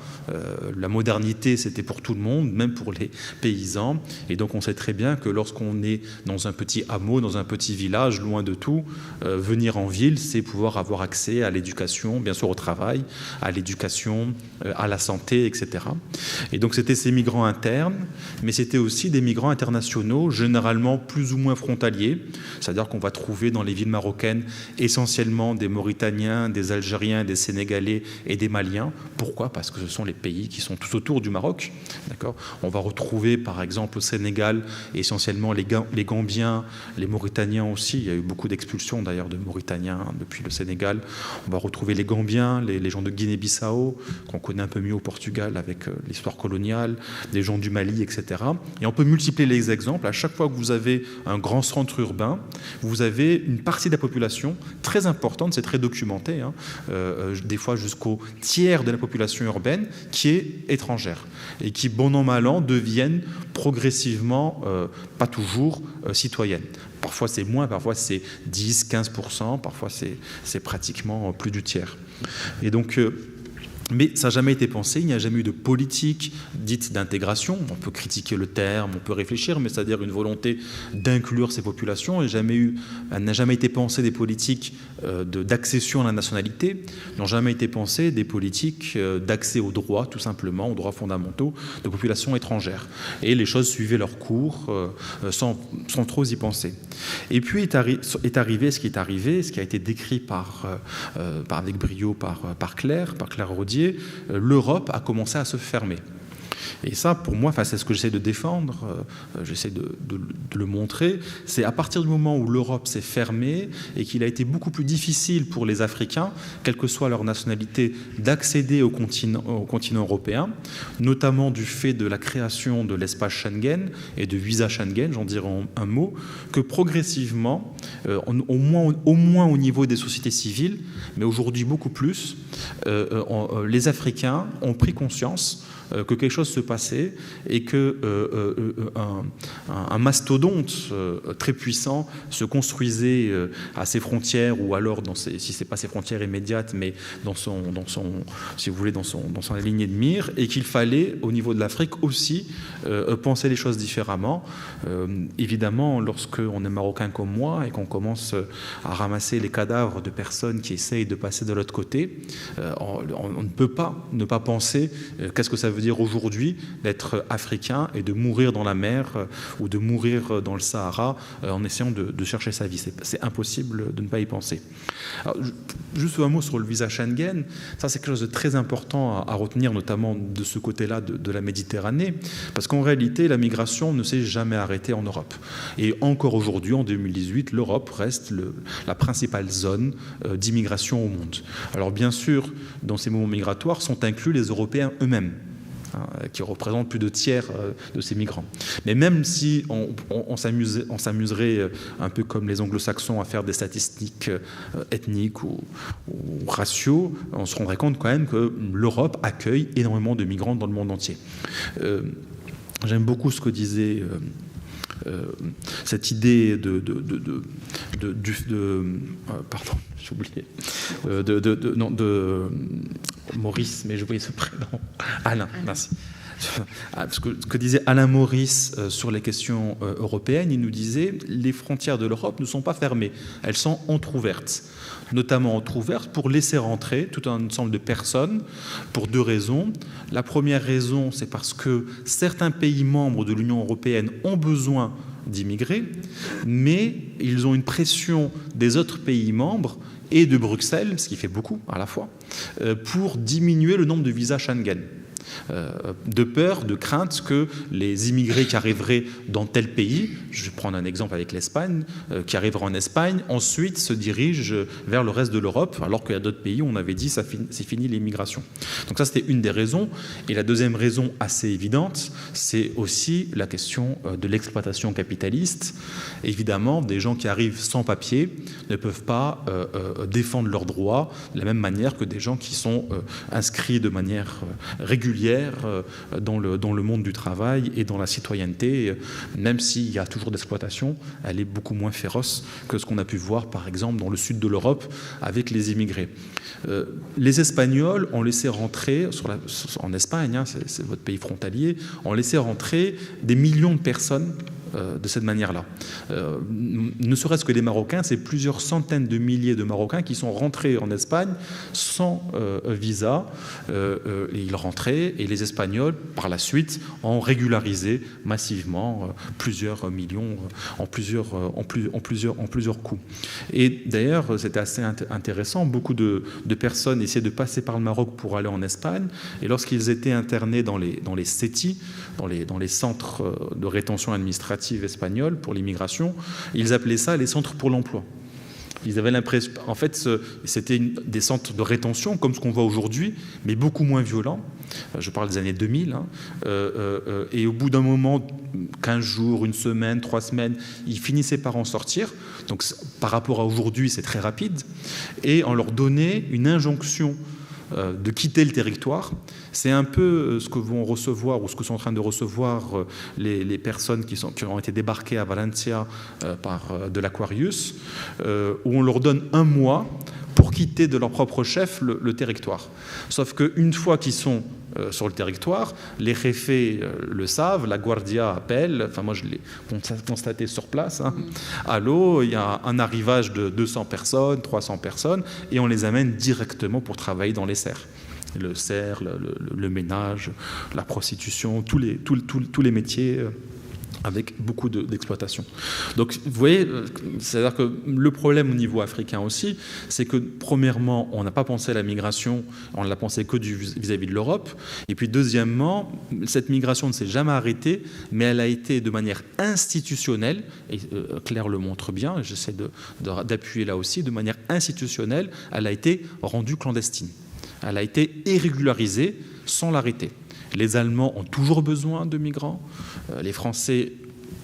La modernité, c'était pour tout le monde, même pour les paysans. Et donc on sait très bien que lorsqu'on est dans un petit hameau, dans un petit village, loin de tout, venir en ville, c'est pouvoir avoir accès à l'éducation, bien sûr au travail, à l'éducation, à la santé, etc. Et donc c'était ces migrants internes, mais c'était aussi des migrants internationaux, généralement plus ou moins frontaliers, c'est-à-dire qu'on va trouver dans les villes marocaines essentiellement des Mauritaniens, des Algériens, des Sénégalais et des Maliens. Pourquoi ? Parce que ce sont les pays qui sont tout autour du Maroc. D'accord ? On va retrouver par exemple au Sénégal essentiellement les Gambiens, les Mauritaniens aussi. Il y a eu beaucoup d'expulsions d'ailleurs de Mauritaniens depuis le Sénégal. On va retrouver les Gambiens, les gens de Guinée-Bissau, qu'on connaît un peu mieux au Portugal avec l'histoire coloniale, des gens du Mali, etc. Et on peut multiplier les exemples. À chaque fois que vous avez un grand centre urbain, vous avez une partie de la population très importante, c'est très documenté, des fois jusqu'au tiers de la population urbaine qui est étrangère et qui, bon an mal an, deviennent progressivement, pas toujours, citoyennes. Parfois c'est moins, parfois c'est 10, 15%, parfois c'est pratiquement plus du tiers. Et donc... mais ça n'a jamais été pensé, il n'y a jamais eu de politique dite d'intégration. On peut critiquer le terme, on peut réfléchir, mais c'est-à-dire une volonté d'inclure ces populations. Elle n'a jamais été pensé des politiques d'accession à la nationalité, n'ont jamais été pensées des politiques d'accès aux droits, tout simplement, aux droits fondamentaux de populations étrangères. Et les choses suivaient leur cours sans trop y penser. Et puis est arrivé ce qui est arrivé, ce qui a été décrit avec brio par Claire Rodier. L'Europe a commencé à se fermer. Et ça, pour moi, c'est ce que j'essaie de défendre, j'essaie de le montrer, c'est à partir du moment où l'Europe s'est fermée et qu'il a été beaucoup plus difficile pour les Africains, quelle que soit leur nationalité, d'accéder au continent européen, notamment du fait de la création de l'espace Schengen et de visa Schengen, j'en dirai un mot, que progressivement, au moins au niveau des sociétés civiles, mais aujourd'hui beaucoup plus, les Africains ont pris conscience que quelque chose se passait et qu'un mastodonte très puissant se construisait à ses frontières, ou alors, si ce n'est pas ses frontières immédiates, mais si vous voulez, dans son lignée de mire, et qu'il fallait, au niveau de l'Afrique aussi, penser les choses différemment. Évidemment, lorsqu'on est marocain comme moi et qu'on commence à ramasser les cadavres de personnes qui essayent de passer de l'autre côté, on ne peut pas ne pas penser qu'est-ce que ça veut dire aujourd'hui d'être africain et de mourir dans la mer ou de mourir dans le Sahara en essayant de chercher sa vie. C'est impossible de ne pas y penser. Alors, juste un mot sur le visa Schengen. Ça, c'est quelque chose de très important à retenir, notamment de ce côté-là de la Méditerranée, parce qu'en réalité, la migration ne s'est jamais arrêtée en Europe. Et encore aujourd'hui, en 2018, l'Europe reste la principale zone d'immigration au monde. Alors bien sûr, dans ces mouvements migratoires sont inclus les Européens eux-mêmes, qui représentent plus de tiers de ces migrants. Mais même si on s'amuserait un peu comme les anglo-saxons à faire des statistiques ethniques ou raciaux, on se rendrait compte quand même que l'Europe accueille énormément de migrants dans le monde entier. J'aime beaucoup ce que disait cette idée pardon, j'ai oublié, de Maurice, mais je voyais ce prénom, Alain, merci. Ce que disait Alain Maurice sur les questions européennes, il nous disait les frontières de l'Europe ne sont pas fermées, elles sont entr'ouvertes, notamment entr'ouvertes pour laisser rentrer tout un ensemble de personnes pour deux raisons. La première raison, c'est parce que certains pays membres de l'Union européenne ont besoin d'immigrer, mais ils ont une pression des autres pays membres et de Bruxelles, ce qui fait beaucoup à la fois, pour diminuer le nombre de visas Schengen. De peur, de crainte que les immigrés qui arriveraient dans tel pays, je vais prendre un exemple avec l'Espagne, qui arriveraient en Espagne, ensuite se dirigent vers le reste de l'Europe, alors qu'il y a d'autres pays où on avait dit c'est fini l'immigration. Donc ça, c'était une des raisons. Et la deuxième raison assez évidente, c'est aussi la question de l'exploitation capitaliste. Évidemment, des gens qui arrivent sans papier ne peuvent pas défendre leurs droits de la même manière que des gens qui sont inscrits de manière régulière dans le monde du travail et dans la citoyenneté, même s'il y a toujours d'exploitation, elle est beaucoup moins féroce que ce qu'on a pu voir par exemple dans le sud de l'Europe avec les immigrés. Les Espagnols ont laissé rentrer, en Espagne, hein, c'est votre pays frontalier, ont laissé rentrer des millions de personnes de cette manière-là. Ne serait-ce que les Marocains, c'est plusieurs centaines de milliers de Marocains qui sont rentrés en Espagne sans visa. Et ils rentraient, et les Espagnols, par la suite, ont régularisé massivement plusieurs millions en plusieurs coups. Et d'ailleurs, c'était assez intéressant. Beaucoup de personnes essayaient de passer par le Maroc pour aller en Espagne, et lorsqu'ils étaient internés dans les CETI, dans les centres de rétention administrative espagnols pour l'immigration, ils appelaient ça les centres pour l'emploi. Ils avaient l'impression, en fait, c'était des centres de rétention comme ce qu'on voit aujourd'hui, mais beaucoup moins violents. Je parle des années 2000. Et au bout d'un moment, 15 jours, une semaine, 3 semaines, ils finissaient par en sortir. Donc, par rapport à aujourd'hui, c'est très rapide. Et on leur donnait une injonction de quitter le territoire. C'est un peu ce que vont recevoir ou ce que sont en train de recevoir les personnes qui ont été débarquées à Valencia de l'Aquarius, où on leur donne 1 mois pour quitter de leur propre chef le territoire. Sauf qu'une fois qu'ils sont sur le territoire, les jefes le savent, la Guardia appelle, enfin moi je l'ai constaté sur place, hein. Allô, il y a un arrivage de 200 personnes, 300 personnes, et on les amène directement pour travailler dans les serres. Le cerf, le ménage, la prostitution, tous les métiers avec beaucoup d'exploitation. Donc, vous voyez, c'est-à-dire que le problème au niveau africain aussi, c'est que, premièrement, on n'a pas pensé à la migration, on ne l'a pensé que vis-à-vis de l'Europe, et puis, deuxièmement, cette migration ne s'est jamais arrêtée, mais elle a été de manière institutionnelle, et Claire le montre bien, j'essaie d'appuyer là aussi, de manière institutionnelle, elle a été rendue clandestine. Elle a été irrégularisée sans l'arrêter. Les Allemands ont toujours besoin de migrants, les Français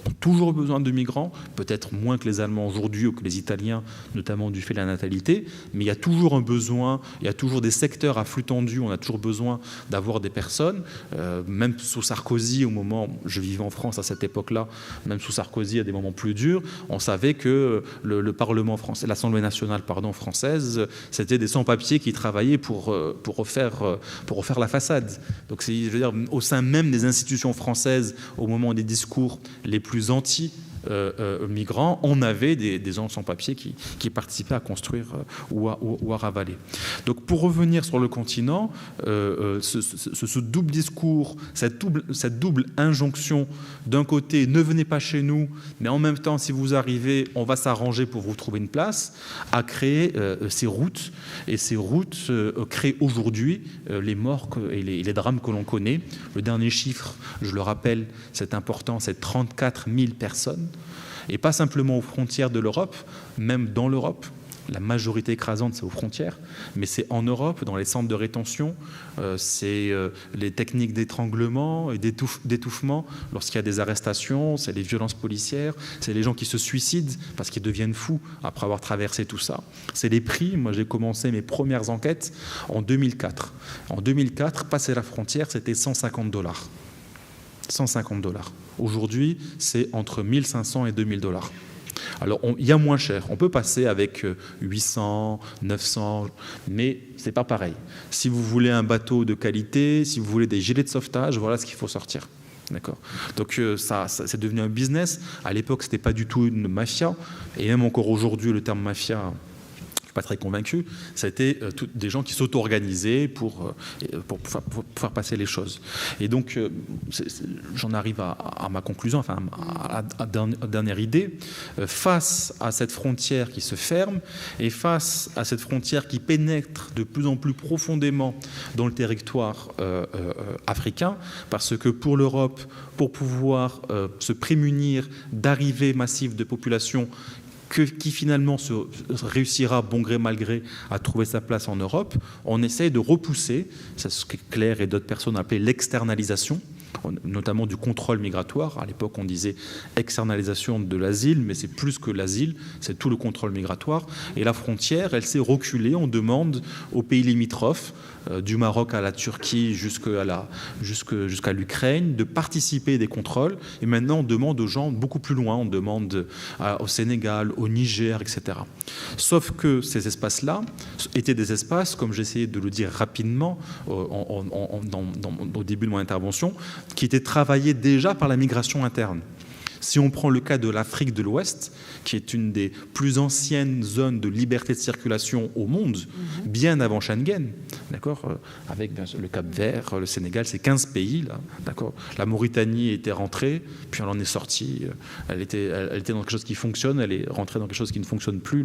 ont toujours besoin de migrants, peut-être moins que les Allemands aujourd'hui ou que les Italiens, notamment du fait de la natalité, mais il y a toujours un besoin, il y a toujours des secteurs à flux tendu, on a toujours besoin d'avoir des personnes, même sous Sarkozy, au moment, je vivais en France à cette époque-là, même sous Sarkozy à des moments plus durs, on savait que le Parlement français, l'Assemblée nationale française, c'était des sans-papiers qui travaillaient pour refaire la façade. Donc je veux dire, au sein même des institutions françaises, au moment des discours les plus anti-migrants, on avait des gens sans papier qui participaient à construire ou à ravaler. Donc pour revenir sur le continent, ce double discours, cette double injonction, d'un côté, ne venez pas chez nous, mais en même temps, si vous arrivez, on va s'arranger pour vous trouver une place, a créé ces routes. Et ces routes créent aujourd'hui les morts et les drames que l'on connaît. Le dernier chiffre, je le rappelle, c'est important, c'est 34 000 personnes. Et pas simplement aux frontières de l'Europe, même dans l'Europe. La majorité écrasante, c'est aux frontières, mais c'est en Europe, dans les centres de rétention, c'est les techniques d'étranglement et d'étouffement lorsqu'il y a des arrestations, c'est les violences policières, c'est les gens qui se suicident parce qu'ils deviennent fous après avoir traversé tout ça. C'est les prix. Moi, j'ai commencé mes premières enquêtes en 2004. En 2004, passer la frontière, c'était $150. $150. Aujourd'hui, c'est entre 1 500 et 2 000 $. Alors, il y a moins cher. On peut passer avec 800, 900, mais c'est pas pareil. Si vous voulez un bateau de qualité, si vous voulez des gilets de sauvetage, voilà ce qu'il faut sortir. D'accord. Donc ça, c'est devenu un business. À l'époque, c'était pas du tout une mafia. Et même encore aujourd'hui, le terme mafia pas très convaincu, ça a été des gens qui s'auto-organisaient pour faire passer les choses. Et donc, j'en arrive à ma conclusion, enfin, à la dernière idée. Face à cette frontière qui se ferme et face à cette frontière qui pénètre de plus en plus profondément dans le territoire africain, parce que pour l'Europe, pour pouvoir se prémunir d'arrivées massives de populations qui finalement réussira, bon gré mal gré, à trouver sa place en Europe, on essaye de repousser, c'est ce que Claire et d'autres personnes appelaient l'externalisation, notamment du contrôle migratoire. À l'époque, on disait externalisation de l'asile, mais c'est plus que l'asile, c'est tout le contrôle migratoire. Et la frontière, elle s'est reculée. On demande aux pays limitrophes, du Maroc à la Turquie jusqu'à l'Ukraine, de participer des contrôles. Et maintenant, on demande aux gens beaucoup plus loin. On demande au Sénégal, au Niger, etc. Sauf que ces espaces-là étaient des espaces, comme j'essayais de le dire rapidement au début de mon intervention, qui étaient travaillés déjà par la migration interne. Si on prend le cas de l'Afrique de l'Ouest, qui est une des plus anciennes zones de liberté de circulation au monde, bien avant Schengen, d'accord, avec bien sûr, le Cap-Vert, le Sénégal, c'est 15 pays, là, d'accord. La Mauritanie était rentrée, puis elle en est sortie. Elle était dans quelque chose qui fonctionne, elle est rentrée dans quelque chose qui ne fonctionne plus.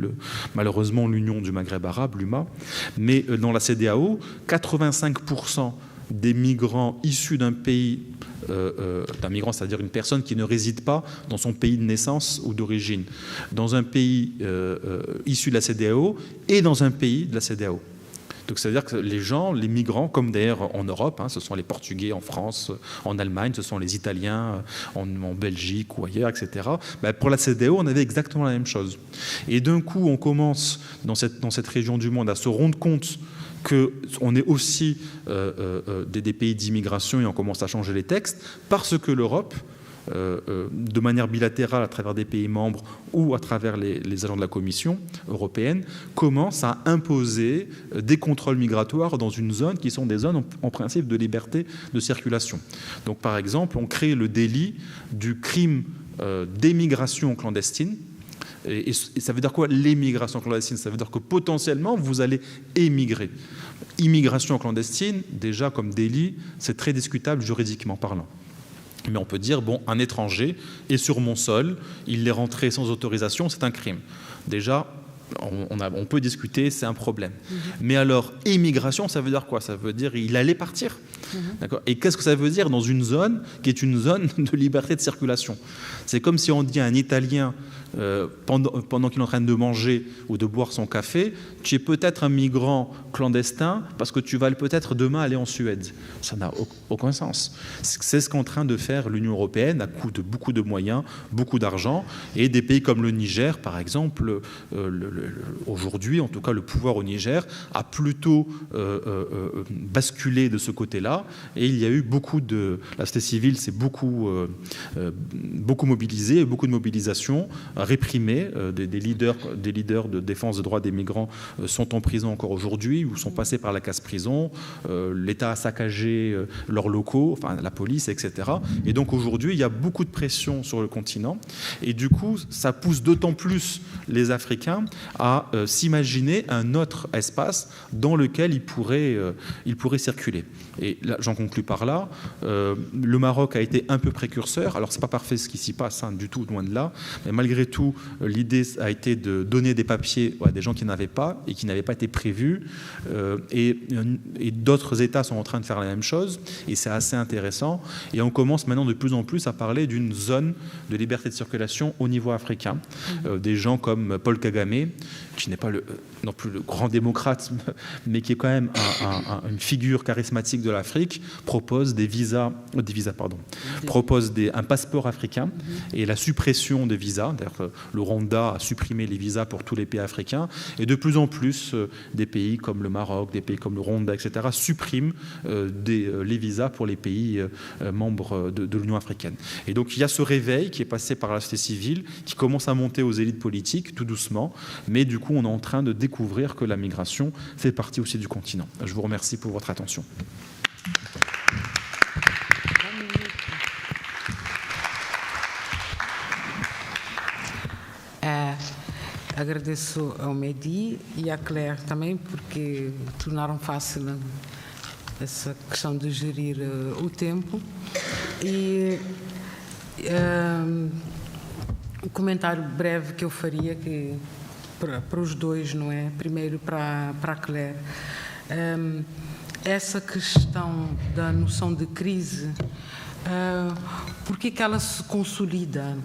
Malheureusement, l'Union du Maghreb arabe, l'UMA. Mais dans la CEDEAO, 85% des migrants issus d'un pays, d'un migrant, c'est-à-dire une personne qui ne réside pas dans son pays de naissance ou d'origine, dans un pays issu de la CEDEAO et dans un pays de la CEDEAO. Donc, c'est-à-dire que les gens, les migrants, comme d'ailleurs en Europe, ce sont les Portugais en France, en Allemagne, ce sont les Italiens en Belgique ou ailleurs, etc. Pour la CEDEAO, on avait exactement la même chose. Et d'un coup, on commence dans cette région du monde à se rendre compte qu'on est aussi des pays d'immigration et on commence à changer les textes parce que l'Europe, de manière bilatérale à travers des pays membres ou à travers les agents de la Commission européenne, commence à imposer des contrôles migratoires dans une zone qui sont des zones en principe de liberté de circulation. Donc par exemple, on crée le délit du crime d'émigration clandestine. Et ça veut dire quoi, l'émigration clandestine? Ça veut dire que potentiellement, vous allez émigrer. Immigration clandestine, déjà comme délit, c'est très discutable juridiquement parlant. Mais on peut dire, bon, un étranger est sur mon sol, il est rentré sans autorisation, c'est un crime. Déjà, on peut discuter, c'est un problème. Mais alors, émigration, ça veut dire quoi? Ça veut dire il allait partir. D'accord. Et qu'est-ce que ça veut dire dans une zone qui est une zone de liberté de circulation? C'est comme si on dit à un Italien, pendant qu'il est en train de manger ou de boire son café, tu es peut-être un migrant clandestin parce que tu vas peut-être demain aller en Suède. Ça n'a aucun sens. C'est ce qu'est en train de faire l'Union européenne à coût de beaucoup de moyens, beaucoup d'argent. Et des pays comme le Niger, par exemple, aujourd'hui, en tout cas, le pouvoir au Niger a plutôt basculé de ce côté-là. Et il y a eu la société civile s'est beaucoup mobilisée, beaucoup de mobilisation, réprimée. Des leaders de défense des droits des migrants sont en prison encore aujourd'hui ou sont passés par la casse-prison. L'État a saccagé leurs locaux, enfin la police, etc. Et donc aujourd'hui, il y a beaucoup de pression sur le continent. Et du coup, ça pousse d'autant plus les Africains à s'imaginer un autre espace dans lequel ils pourraient circuler. Et là, j'en conclus par là. Le Maroc a été un peu précurseur. Alors, c'est pas parfait ce qui s'y passe, du tout, loin de là. Mais malgré tout, l'idée a été de donner des papiers à des gens qui n'avaient pas et qui n'avaient pas été prévus. Et d'autres États sont en train de faire la même chose. Et c'est assez intéressant. Et on commence maintenant de plus en plus à parler d'une zone de liberté de circulation au niveau africain. Des gens comme Paul Kagame, qui n'est pas non plus le grand démocrate, mais qui est quand même une figure charismatique de l'Afrique, propose un passeport africain et la suppression des visas. D'ailleurs, le Rwanda a supprimé les visas pour tous les pays africains. Et de plus en plus, des pays comme le Maroc, des pays comme le Rwanda, etc., suppriment les visas pour les pays membres de l'Union africaine. Et donc, il y a ce réveil qui est passé par la société civile, qui commence à monter aux élites politiques, tout doucement. Mais du coup, on est en train de découvrir que la migration fait partie aussi du continent. Je vous remercie pour votre attention. agradeço ao Mehdi e à Claire também, porque tornaram fácil essa questão de gerir o tempo. E o comentário breve que eu faria, que para os dois, não é? Primeiro para a Claire. Essa questão da noção de crise, por que ela se consolida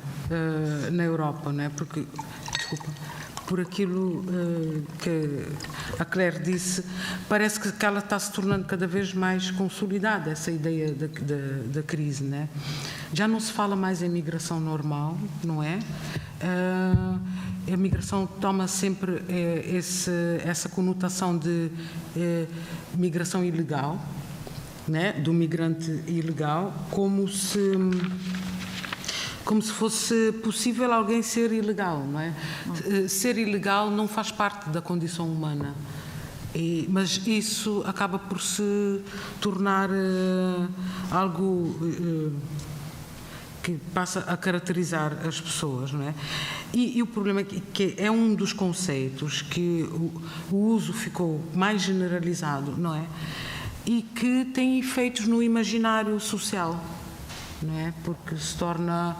na Europa, não é? Porque, desculpa, por aquilo que a Claire disse, parece que ela está se tornando cada vez mais consolidada, essa ideia da crise, não é? Já não se fala mais em migração normal, não é? A migração toma sempre essa conotação de migração ilegal, né? Do migrante ilegal, como se fosse possível alguém ser ilegal, não é? Ser ilegal não faz parte da condição humana, mas isso acaba por se tornar algo que passa a caracterizar as pessoas, não é? E o problema é que é um dos conceitos que o uso ficou mais generalizado, não é? E que tem efeitos no imaginário social, não é? Porque se torna,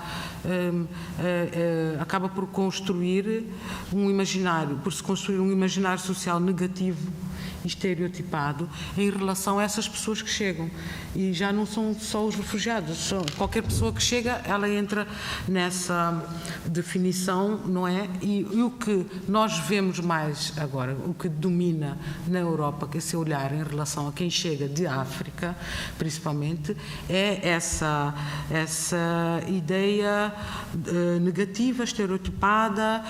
acaba por construir um imaginário, por se construir um imaginário social negativo, estereotipado, em relação a essas pessoas que chegam. E já não são só os refugiados, qualquer pessoa que chega, ela entra nessa definição, não é? E o que nós vemos mais agora, o que domina na Europa, que esse olhar em relação a quem chega de África, principalmente, é essa ideia negativa, estereotipada,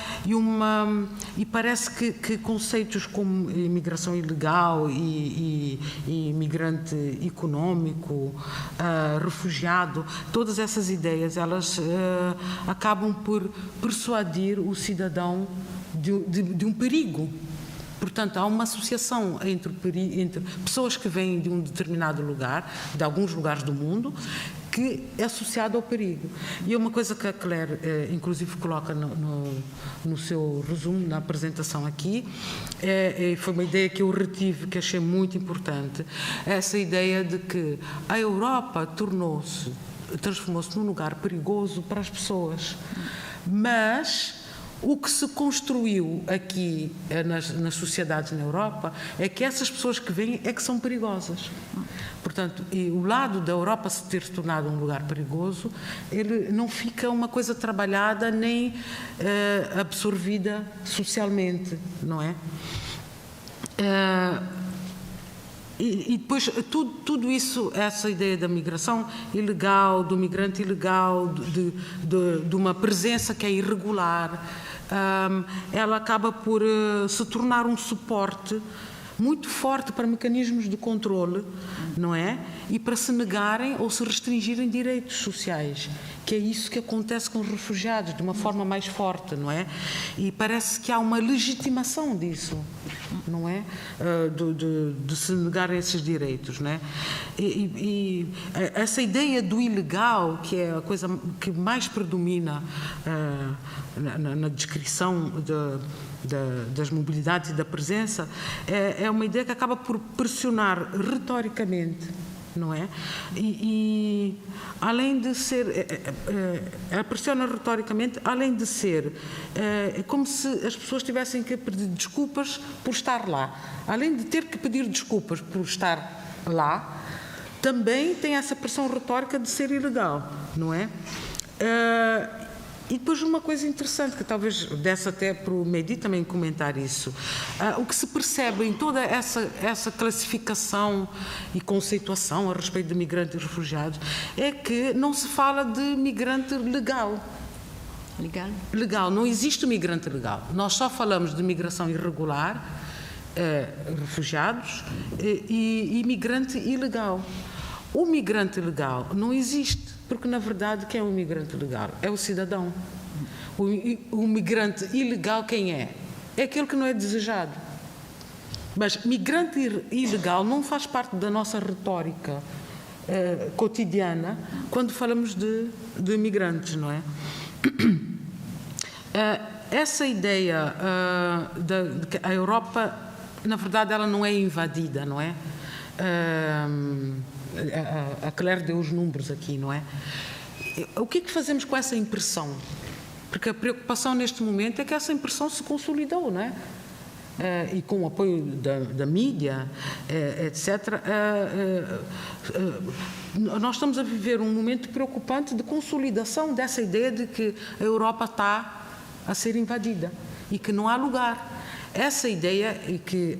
e parece que conceitos como imigração ilegal e imigrante econômico, refugiado, todas essas ideias, elas acabam por persuadir o cidadão de um perigo. Portanto, há uma associação entre pessoas que vêm de um determinado lugar, de alguns lugares do mundo, que é associado ao perigo. E é uma coisa que a Claire, inclusive, coloca no seu resumo, na apresentação aqui, foi uma ideia que eu retive, que achei muito importante, essa ideia de que a Europa transformou-se num lugar perigoso para as pessoas, mas o que se construiu aqui nas sociedades na Europa é que essas pessoas que vêm é que são perigosas. Portanto, e o lado da Europa se ter tornado um lugar perigoso, ele não fica uma coisa trabalhada nem absorvida socialmente, não é? E depois tudo isso, essa ideia da migração ilegal, do migrante ilegal, de uma presença que é irregular, ela acaba por se tornar um suporte muito forte para mecanismos de controle, não é? E para se negarem ou se restringirem direitos sociais, que é isso que acontece com os refugiados, de uma forma mais forte, não é? E parece que há uma legitimação disso, não é? De se negarem esses direitos, não é? E essa ideia do ilegal, que é a coisa que mais predomina na descrição das mobilidades e da presença, é uma ideia que acaba por pressionar retoricamente, não é? E além de ser, ela pressiona retoricamente, além de ser, é como se as pessoas tivessem que pedir desculpas por estar lá. Além de ter que pedir desculpas por estar lá, também tem essa pressão retórica de ser ilegal, não é? E depois uma coisa interessante, que talvez desse até para o Mehdi também comentar isso, o que se percebe em toda essa classificação e conceituação a respeito de migrantes e refugiados é que não se fala de migrante legal. Legal, não existe migrante legal. Nós só falamos de migração irregular, refugiados e migrante ilegal. O migrante legal não existe. Porque, na verdade, quem é um migrante legal? É o cidadão. O migrante ilegal, quem é? É aquele que não é desejado. Mas migrante ilegal não faz parte da nossa retórica cotidiana quando falamos de migrantes, não é? essa ideia de que a Europa, na verdade, ela não é invadida, não é? A Claire deu os números aqui, não é? O que é que fazemos com essa impressão? Porque a preocupação neste momento é que essa impressão se consolidou, não é? E com o apoio da mídia, etc., nós estamos a viver um momento preocupante de consolidação dessa ideia de que a Europa está a ser invadida e que não há lugar. Essa ideia e que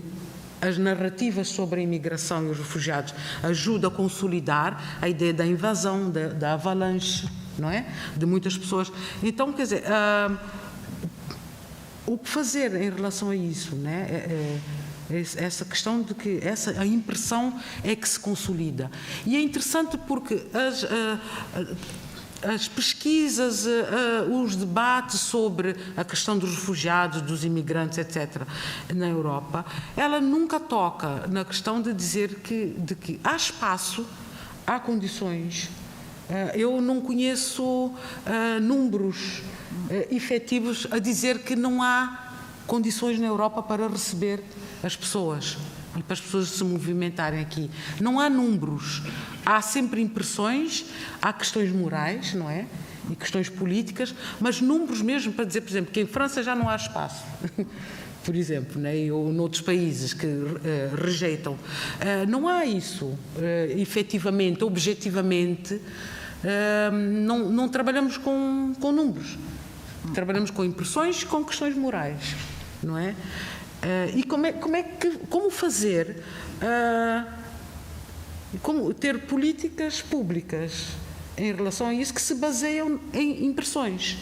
as narrativas sobre a imigração e os refugiados ajudam a consolidar a ideia da invasão, da avalanche, não é? De muitas pessoas. Então, quer dizer, o que fazer em relação a isso, né? Essa questão de que a impressão é que se consolida. E é interessante porque as pesquisas, os debates sobre a questão dos refugiados, dos imigrantes, etc., na Europa, ela nunca toca na questão de dizer que há espaço, há condições. Eu não conheço números efetivos a dizer que não há condições na Europa para receber as pessoas e para as pessoas se movimentarem aqui. Não há números, há sempre impressões, há questões morais, não é? E questões políticas, mas números mesmo para dizer, por exemplo, que em França já não há espaço. Por exemplo, né? Ou noutros países que rejeitam. Não há isso, efetivamente, objetivamente. Não trabalhamos com números. Trabalhamos com impressões, com questões morais, não é? E como fazer, como ter políticas públicas em relação a isso que se baseiam em impressões,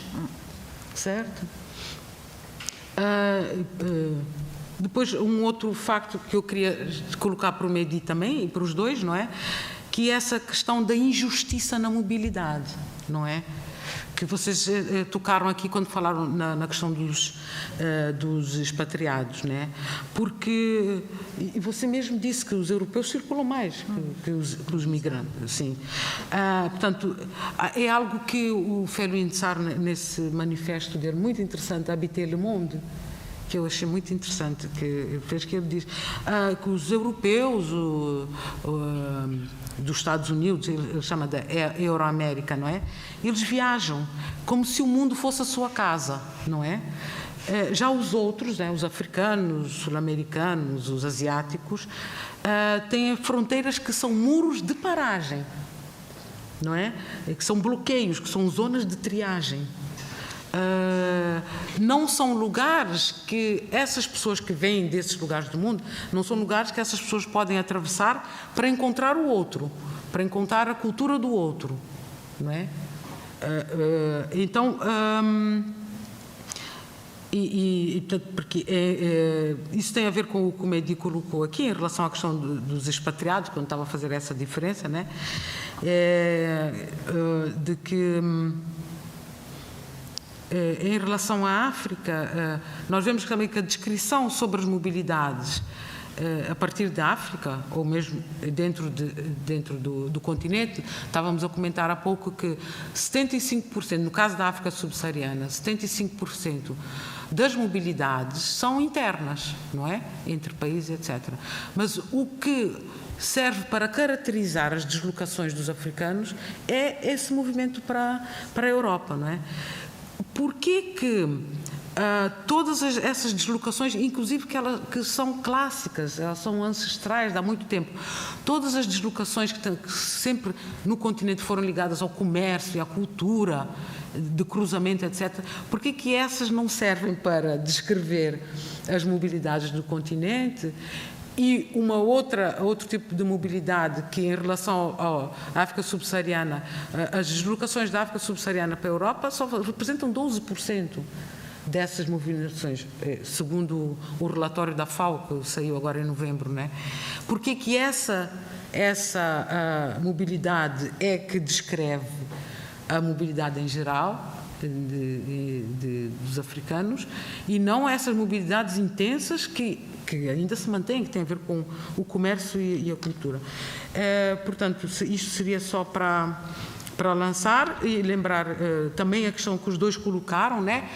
certo? Depois, um outro facto que eu queria colocar para o Mehdi também, e para os dois, não é? Que é essa questão da injustiça na mobilidade, não é? Que vocês tocaram aqui quando falaram na questão dos expatriados, né? Porque, e você mesmo disse que os europeus circulam mais que os migrantes, assim. Portanto, é algo que o Felwine Sarr, nesse manifesto dele, muito interessante, Habiter le Monde, que eu achei muito interessante, que ele diz que os europeus dos Estados Unidos, ele chama da Euroamérica, não é? Eles viajam como se o mundo fosse a sua casa, não é? Já os outros, né, os africanos, os sul-americanos, os asiáticos, têm fronteiras que são muros de paragem, não é? Que são bloqueios, que são zonas de triagem. Não são lugares que essas pessoas que vêm desses lugares do mundo, não são lugares que essas pessoas podem atravessar para encontrar o outro, para encontrar a cultura do outro, não é? Então, porque isso tem a ver com o que o Mehdi colocou aqui em relação à questão dos expatriados, quando estava a fazer essa diferença, né? De que em relação à África, nós vemos também que a descrição sobre as mobilidades a partir da África, ou mesmo dentro do continente, estávamos a comentar há pouco que 75%, no caso da África subsaariana, 75% das mobilidades são internas, não é? Entre países, etc. Mas o que serve para caracterizar as deslocações dos africanos é esse movimento para a Europa, não é? Porquê que todas essas deslocações, inclusive que são clássicas, elas são ancestrais de há muito tempo, todas as deslocações que sempre no continente foram ligadas ao comércio e à cultura, de cruzamento, etc., porquê que essas não servem para descrever as mobilidades do continente? E outro tipo de mobilidade que, em relação à África subsaariana, as deslocações da África subsaariana para a Europa só representam 12% dessas movimentações, segundo o relatório da FAO, que saiu agora em novembro, né? Porque que essa mobilidade é que descreve a mobilidade em geral dos africanos e não essas mobilidades intensas que ainda se mantém, que tem a ver com o comércio e a cultura. Portanto, isto seria só para para lançar e lembrar também a questão que os dois colocaram, né?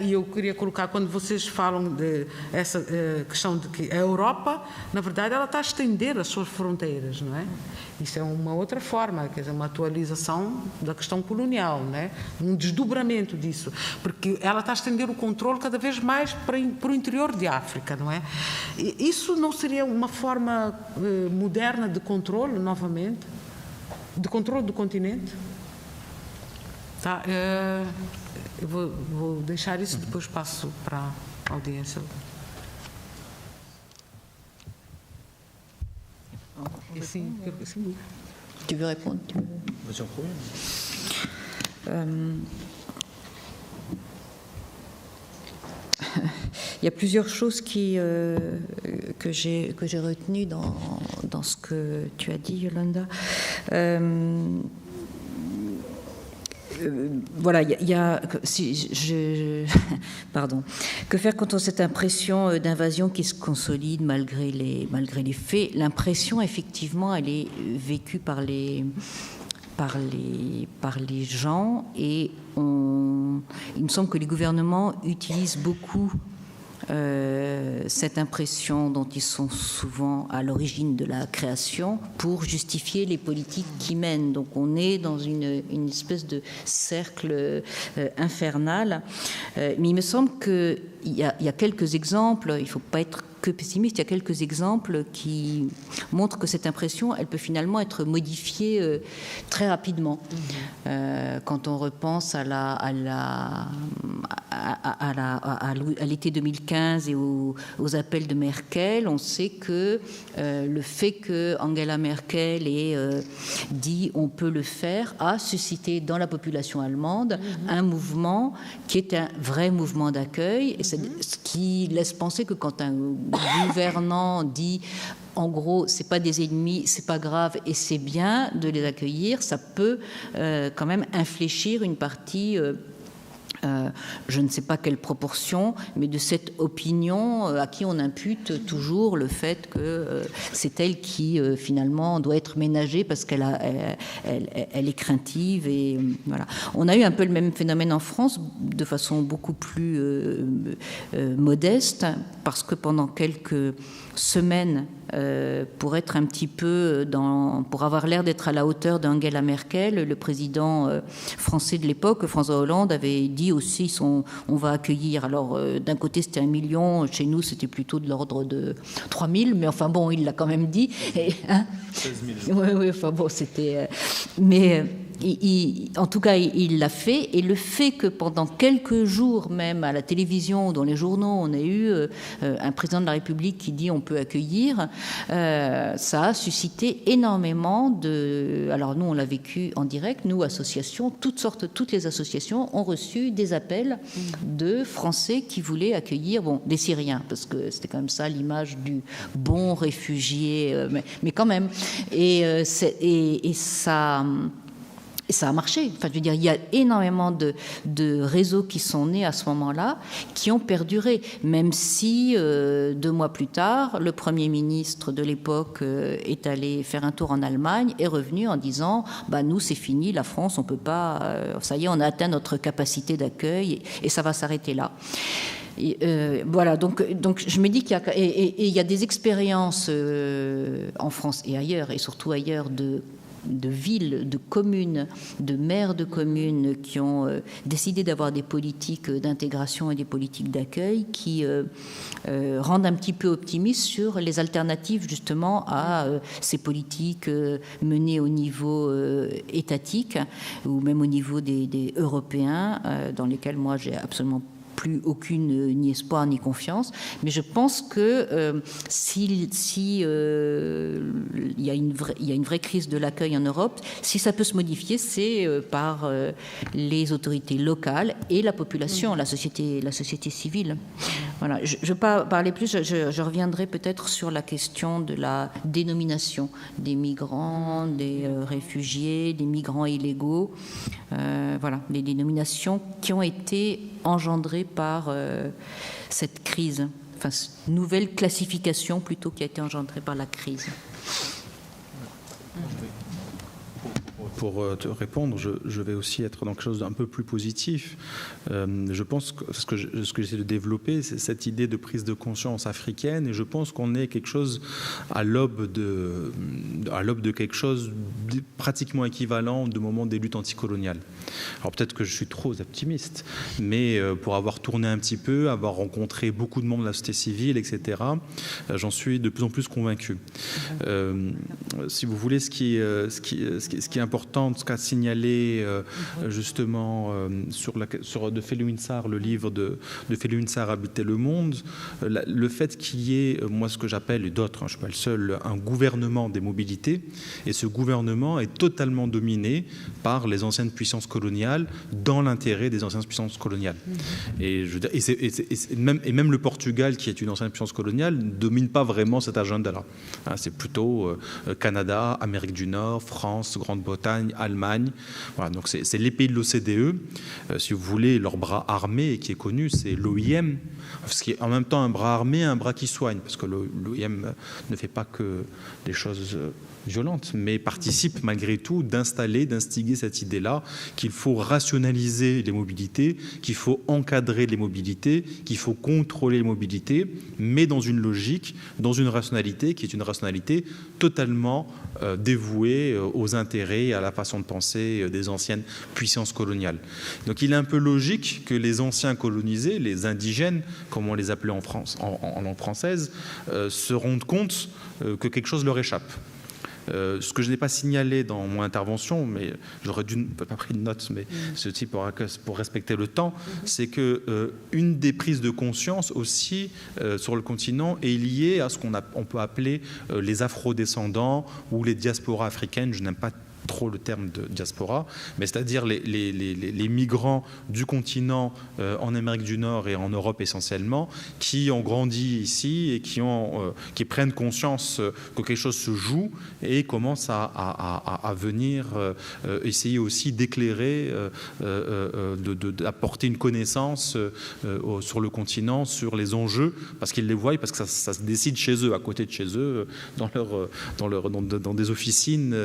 E eu queria colocar, quando vocês falam de essa questão de que a Europa, na verdade, ela está a estender as suas fronteiras, não é? Isso é uma outra forma, quer dizer, uma atualização da questão colonial, não é? Um desdobramento disso, porque ela está a estender o controle cada vez mais para o interior de África, não é? E isso não seria uma forma moderna de controle, novamente? De controle do continente? Tá, eu vou deixar isso, depois passo para a audiência. Sim, sim. Tu veux répondre? Il y a plusieurs choses que j'ai retenues dans ce que tu as dit, Yolanda. Voilà, il y a pardon. Que faire quand on a cette impression d'invasion qui se consolide malgré les faits? L'impression, effectivement, elle est vécue par les gens, et il me semble que les gouvernements utilisent beaucoup cette impression dont ils sont souvent à l'origine de la création pour justifier les politiques qu'ils mènent. Donc on est dans une espèce de cercle infernal. Mais il me semble qu'il y a quelques exemples, il ne faut pas être que pessimiste, il y a quelques exemples qui montrent que cette impression, elle peut finalement être modifiée très rapidement. Quand on repense à l'été 2015 et aux appels de Merkel, on sait que le fait que Angela Merkel ait dit on peut le faire a suscité dans la population allemande un mouvement qui est un vrai mouvement d'accueil, et ce qui laisse penser que quand un gouvernant dit en gros, c'est pas des ennemis, c'est pas grave et c'est bien de les accueillir, ça peut quand même infléchir une partie, je ne sais pas quelle proportion, mais de cette opinion à qui on impute toujours le fait que c'est elle qui finalement doit être ménagée parce qu'elle est craintive, et voilà. On a eu un peu le même phénomène en France de façon beaucoup plus modeste, parce que pendant quelques semaines, pour être un petit peu pour avoir l'air d'être à la hauteur d'Angela Merkel, le président français de l'époque, François Hollande, avait dit aussi on va accueillir. Alors d'un côté c'était 1 million, chez nous c'était plutôt de l'ordre de 3 000, mais enfin bon, il l'a quand même dit. 16 000. Oui, enfin bon, c'était. Mais en tout cas, il l'a fait, et le fait que pendant quelques jours, même à la télévision ou dans les journaux, on a eu un président de la République qui dit on peut accueillir, ça a suscité énormément de... Alors nous, on l'a vécu en direct, nous, associations, toutes les associations ont reçu des appels de Français qui voulaient accueillir, des Syriens, parce que c'était quand même ça l'image du bon réfugié, mais quand même. Et ça a marché. Enfin, je veux dire, il y a énormément de réseaux qui sont nés à ce moment-là, qui ont perduré, même si 2 mois plus tard, le Premier ministre de l'époque est allé faire un tour en Allemagne, est revenu en disant nous, c'est fini, la France, on peut pas, ça y est, on a atteint notre capacité d'accueil, et ça va s'arrêter là. Voilà, donc je me dis qu'il y a des expériences en France et ailleurs, et surtout ailleurs, de villes, de communes, de maires de communes qui ont décidé d'avoir des politiques d'intégration et des politiques d'accueil qui rendent un petit peu optimistes sur les alternatives justement à ces politiques menées au niveau étatique ou même au niveau des Européens, dans lesquels moi j'ai absolument plus aucune ni espoir ni confiance, mais je pense que si il y a une vraie crise de l'accueil en Europe, si ça peut se modifier, c'est par les autorités locales et la population, la société civile. Voilà. Je ne vais pas parler plus, je reviendrai peut-être sur la question de la dénomination des migrants, des réfugiés, des migrants illégaux. Voilà, les dénominations qui ont été engendrées par cette crise, enfin nouvelle classification plutôt qui a été engendrée par la crise. pour te répondre, je vais aussi être dans quelque chose d'un peu plus positif. Je pense que ce que j'essaie de développer, c'est cette idée de prise de conscience africaine, et je pense qu'on est quelque chose à l'aube de quelque chose de pratiquement équivalent de moment des luttes anticoloniales. Alors peut-être que je suis trop optimiste, mais pour avoir tourné un petit peu, avoir rencontré beaucoup de membres de la société civile, etc., j'en suis de plus en plus convaincu. Si vous voulez, ce qui est important, ce qu'a signalé justement sur de Felwine Sarr, le livre de Felwine Sarr, Habiter le monde, le fait qu'il y ait, moi ce que j'appelle, et d'autres, je ne suis pas le seul, un gouvernement des mobilités, et ce gouvernement est totalement dominé par les anciennes puissances coloniales dans l'intérêt des anciennes puissances coloniales. Et même le Portugal, qui est une ancienne puissance coloniale, ne domine pas vraiment cet agenda-là. C'est plutôt Canada, Amérique du Nord, France, Grande-Bretagne, Allemagne. Voilà, donc c'est les pays de l'OCDE. Si vous voulez, leur bras armé, qui est connu, c'est l'OIM, ce qui est en même temps un bras armé et un bras qui soigne, parce que l'OIM ne fait pas que des choses violente, mais participe malgré tout d'instiguer cette idée-là qu'il faut rationaliser les mobilités, qu'il faut encadrer les mobilités, qu'il faut contrôler les mobilités, mais dans une logique, dans une rationalité qui est une rationalité totalement dévouée aux intérêts et à la façon de penser des anciennes puissances coloniales. Donc il est un peu logique que les anciens colonisés, les indigènes, comme on les appelait en France, en langue française, se rendent compte que quelque chose leur échappe. Ce que je n'ai pas signalé dans mon intervention, mais j'aurais pas pris de notes, mais ceci pour respecter le temps, c'est que une des prises de conscience aussi sur le continent est liée à ce qu'on peut appeler les afro-descendants ou les diasporas africaines. Je n'aime pas trop le terme de diaspora, mais c'est-à-dire les migrants du continent en Amérique du Nord et en Europe essentiellement, qui ont grandi ici et qui prennent conscience que quelque chose se joue et commencent à venir essayer aussi d'éclairer, d'apporter une connaissance sur le continent, sur les enjeux, parce qu'ils les voient, parce que ça se décide chez eux, à côté de chez eux, dans des officines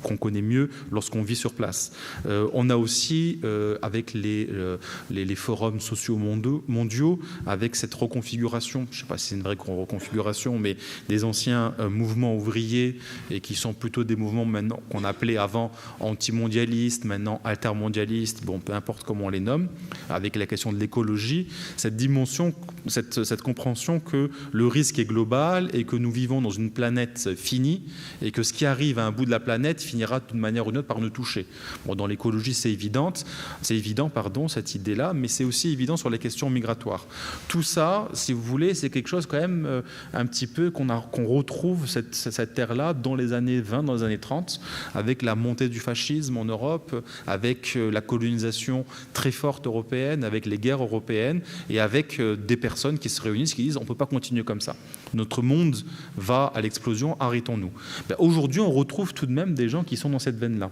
qu'on connaît mieux lorsqu'on vit sur place. On a aussi, avec les forums sociaux mondiaux, avec cette reconfiguration, je ne sais pas si c'est une vraie reconfiguration, mais des anciens mouvements ouvriers, et qui sont plutôt des mouvements maintenant qu'on appelait avant antimondialistes, maintenant altermondialistes, bon, peu importe comment on les nomme, avec la question de l'écologie, cette dimension, cette compréhension que le risque est global et que nous vivons dans une planète finie et que ce qui arrive à un bout de la planète finira d'une manière ou d'une autre par nous toucher. Bon, dans l'écologie, c'est évident, cette idée-là, mais c'est aussi évident sur les questions migratoires. Tout ça, si vous voulez, c'est quelque chose quand même un petit peu qu'on retrouve cette terre-là dans les années 20, dans les années 30, avec la montée du fascisme en Europe, avec la colonisation très forte européenne, avec les guerres européennes, et avec des personnes qui se réunissent, qui disent on ne peut pas continuer comme ça. Notre monde va à l'explosion, arrêtons-nous. Aujourd'hui, on retrouve tout de même des gens qui sont dans cette veine-là.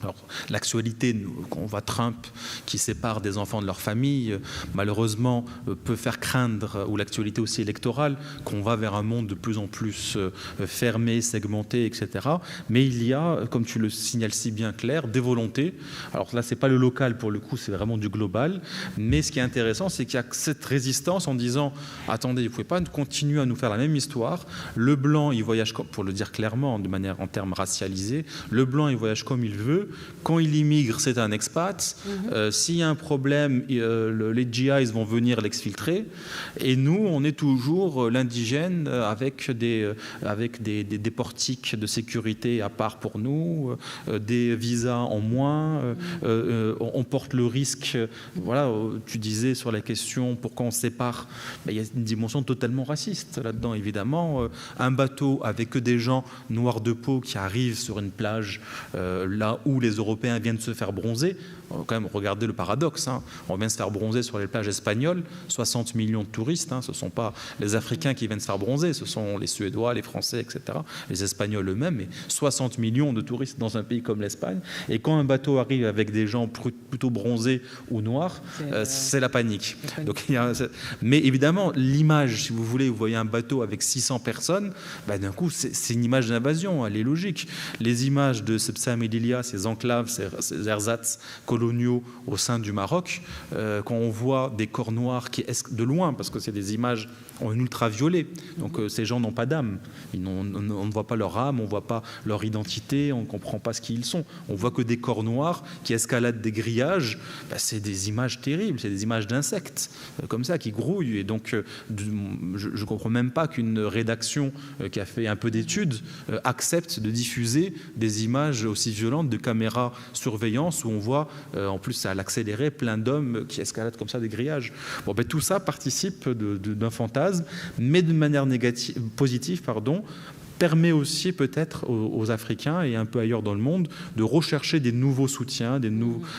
Alors, l'actualité, quand on voit Trump qui sépare des enfants de leur famille, malheureusement peut faire craindre, ou l'actualité aussi électorale, qu'on va vers un monde de plus en plus fermé, segmenté, etc. Mais il y a, comme tu le signales si bien, Claire, des volontés. Alors là, c'est pas le local pour le coup, c'est vraiment du global. Mais ce qui est intéressant, c'est qu'il y a cette résistance en disant attendez, vous ne pouvez pas continuer à nous faire la même histoire. Le blanc, il voyage, pour le dire clairement, de manière en termes racialisés, le blanc, il voyage comme il veut. Quand il immigre, c'est un expat. S'il y a un problème, les GIs vont venir l'exfiltrer. Et nous, on est toujours l'indigène avec des portiques de sécurité à part pour nous, des visas en moins. On porte le risque. Voilà, tu disais sur la question pourquoi on se sépare. Il y a une dimension totalement raciste là-dedans, évidemment. Un bateau avec que des gens noirs de peau qui arrivent sur une plage là où les Européens viennent se faire bronzer, quand même, regardez le paradoxe, hein, on vient se faire bronzer sur les plages espagnoles, 60 millions de touristes, hein, ce ne sont pas les Africains qui viennent se faire bronzer, ce sont les Suédois, les Français, etc., les Espagnols eux-mêmes, mais 60 millions de touristes dans un pays comme l'Espagne, et quand un bateau arrive avec des gens plutôt bronzés ou noirs, c'est la panique. Donc, mais évidemment, l'image, si vous voulez, vous voyez un bateau avec 600 personnes, d'un coup, c'est une image d'invasion, elle est logique. Les images de Cebsa et Melilla, ces enclaves, ces ersatz coloniaux au sein du Maroc, quand on voit des corps noirs qui de loin, parce que c'est des images en ultraviolet, donc ces gens n'ont pas d'âme, on ne voit pas leur âme, on ne voit pas leur identité, on ne comprend pas ce qu'ils sont, on voit que des corps noirs qui escaladent des grillages, c'est des images terribles, c'est des images d'insectes comme ça qui grouillent, et donc je ne comprends même pas qu'une rédaction qui a fait un peu d'études accepte de diffuser des images aussi violentes de caméras surveillance où on voit en plus à l'accéléré plein d'hommes qui escaladent comme ça des grillages. Bon, tout ça participe d'un fantasme, mais de manière positive, permet aussi peut-être aux Africains et un peu ailleurs dans le monde de rechercher des nouveaux soutiens,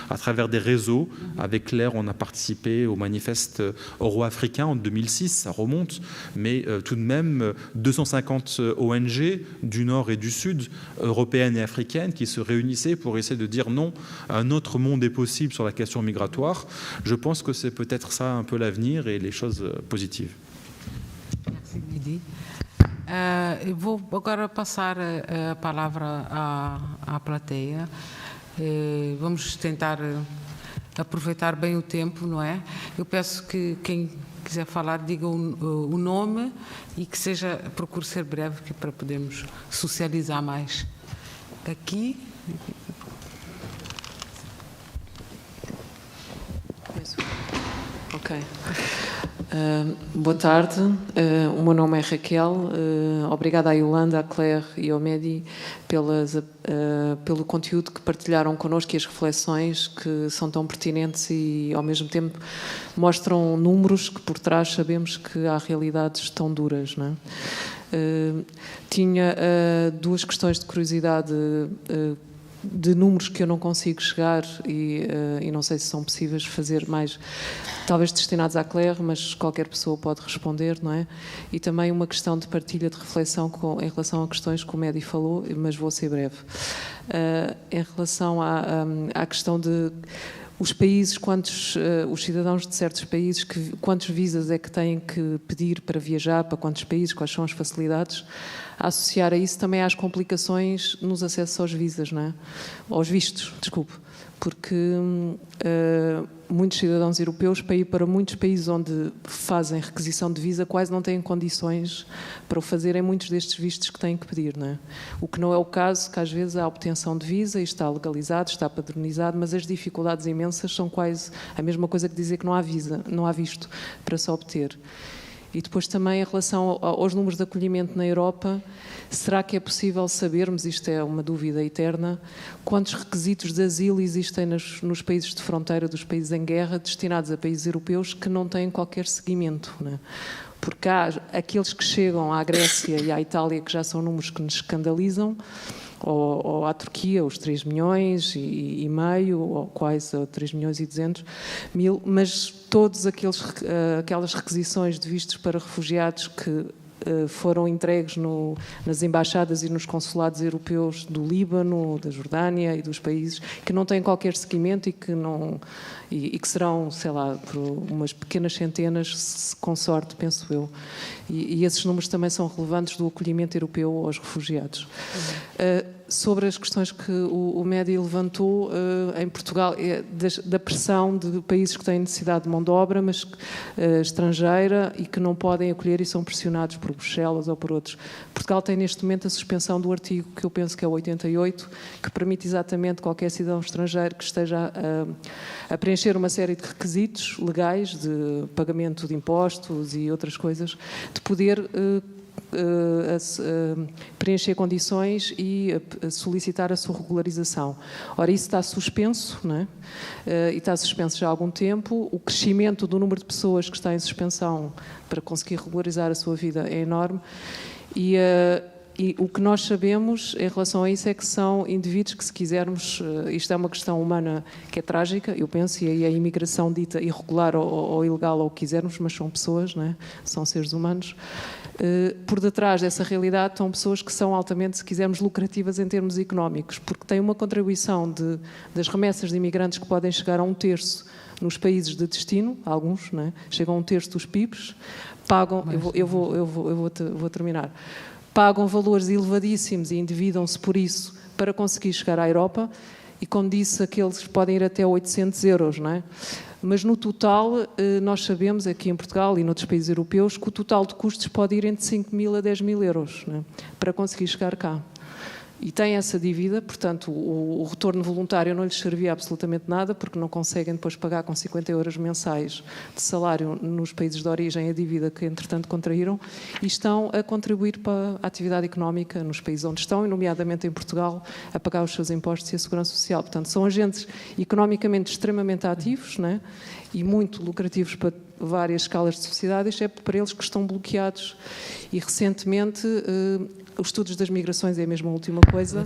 à travers des réseaux. Avec Claire, on a participé au manifeste euro-africain en 2006, ça remonte, mais tout de même 250 ONG du Nord et du Sud, européennes et africaines, qui se réunissaient pour essayer de dire non, un autre monde est possible sur la question migratoire. Je pense que c'est peut-être ça un peu l'avenir et les choses positives. Merci, Mehdi. Eu vou agora passar a palavra à plateia. Vamos tentar aproveitar bem o tempo, não é? Eu peço que quem quiser falar diga o nome e que procure ser breve, para podermos socializar mais. Aqui. Ok. Boa tarde, o meu nome é Raquel, obrigada à Yolanda, à Claire e ao Mehdi pelo conteúdo que partilharam connosco e as reflexões que são tão pertinentes e ao mesmo tempo mostram números que por trás sabemos que há realidades tão duras, não é? Tinha duas questões de curiosidade de números que eu não consigo chegar e não sei se são possíveis fazer mais, talvez destinados à Claire, mas qualquer pessoa pode responder, não é? E também uma questão de partilha de reflexão em relação a questões que o Mehdi falou, mas vou ser breve. Em relação à questão de os países, os cidadãos de certos países, quantos visas é que têm que pedir para viajar, para quantos países, quais são as facilidades, a associar a isso também às complicações nos acessos aos visas, não é? Aos vistos, desculpe, porque muitos cidadãos europeus, para ir para muitos países onde fazem requisição de visa, quase não têm condições para o fazer em muitos destes vistos que têm que pedir, não é? O que não é o caso, que às vezes há a obtenção de visa e está legalizado, está padronizado, mas as dificuldades imensas são quase a mesma coisa que dizer que não há visa, não há visto para se obter. E depois também em relação aos números de acolhimento na Europa, será que é possível sabermos, isto é uma dúvida eterna, quantos requisitos de asilo existem nos países de fronteira dos países em guerra destinados a países europeus que não têm qualquer seguimento, não é? Porque há aqueles que chegam à Grécia e à Itália que já são números que nos escandalizam, ou à Turquia, os 3 milhões e meio, ou quase 3 milhões e 200 mil, mas todas aquelas requisições de vistos para refugiados que foram entregues nas embaixadas e nos consulados europeus do Líbano, da Jordânia e dos países que não têm qualquer seguimento e que serão, sei lá, por umas pequenas centenas, com sorte, penso eu. E esses números também são relevantes do acolhimento europeu aos refugiados. Sobre as questões que o Mehdi levantou, em Portugal, da pressão de países que têm necessidade de mão de obra, mas estrangeira, e que não podem acolher e são pressionados por Bruxelas ou por outros. Portugal tem neste momento a suspensão do artigo, que eu penso que é o 88, que permite exatamente qualquer cidadão estrangeiro que esteja a preencher uma série de requisitos legais de pagamento de impostos e outras coisas, de poder preencher condições e solicitar a sua regularização. Ora, isso está suspenso, não é? E está suspenso já há algum tempo. O crescimento do número de pessoas que está em suspensão para conseguir regularizar a sua vida é enorme. E E o que nós sabemos em relação a isso é que são indivíduos que, se quisermos, isto é uma questão humana que é trágica, eu penso, e aí a imigração dita irregular ou ilegal, ou o que quisermos, mas são pessoas, não é? São seres humanos. Por detrás dessa realidade estão pessoas que são altamente, se quisermos, lucrativas em termos económicos, porque têm uma contribuição das remessas de imigrantes que podem chegar a 1/3 nos países de destino, alguns, não é? Chegam a 1/3 dos PIBs, pagam, eu vou terminar, pagam valores elevadíssimos e endividam-se por isso para conseguir chegar à Europa, e como disse, aqueles podem ir até 800 euros, não é? Mas no total, nós sabemos aqui em Portugal e noutros países europeus que o total de custos pode ir entre 5.000 a 10.000 euros, não é? Para conseguir chegar cá. E tem essa dívida, portanto, o retorno voluntário não lhes servia absolutamente nada, porque não conseguem depois pagar com 50 euros mensais de salário nos países de origem a dívida que, entretanto, contraíram, e estão a contribuir para a atividade económica nos países onde estão, e nomeadamente em Portugal, a pagar os seus impostos e a segurança social. Portanto, são agentes economicamente extremamente ativos, não é? E muito lucrativos para várias escalas de sociedade, exceto para eles que estão bloqueados. E, recentemente, os estudos das migrações, é a mesma última coisa,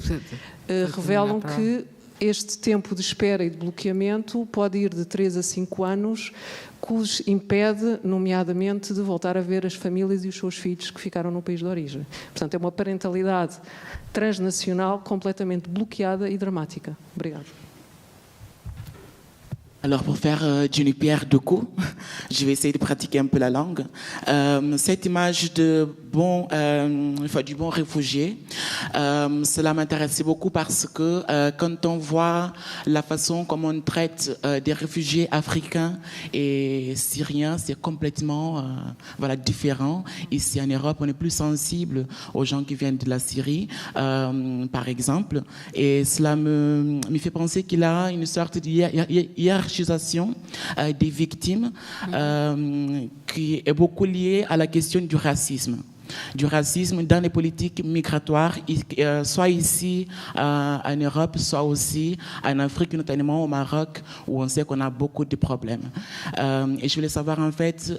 revelam que este tempo de espera e de bloqueamento pode ir de 3 a 5 anos, que os impede, nomeadamente, de voltar a ver as famílias e os seus filhos que ficaram no país de origem. Portanto, é uma parentalidade transnacional completamente bloqueada e dramática. Obrigada. Alors, pour faire d'une pierre deux coups, je vais essayer de pratiquer un peu la langue. Cette image du bon réfugié, cela m'intéressait beaucoup parce que quand on voit la façon comme on traite des réfugiés africains et syriens, c'est complètement différent. Ici en Europe, on est plus sensible aux gens qui viennent de la Syrie, par exemple. Et cela me fait penser qu'il y a une sorte de hiérarchisation des victimes qui est beaucoup liée à la question du racisme dans les politiques migratoires, soit ici en Europe, soit aussi en Afrique, notamment au Maroc, où on sait qu'on a beaucoup de problèmes. Et je voulais savoir en fait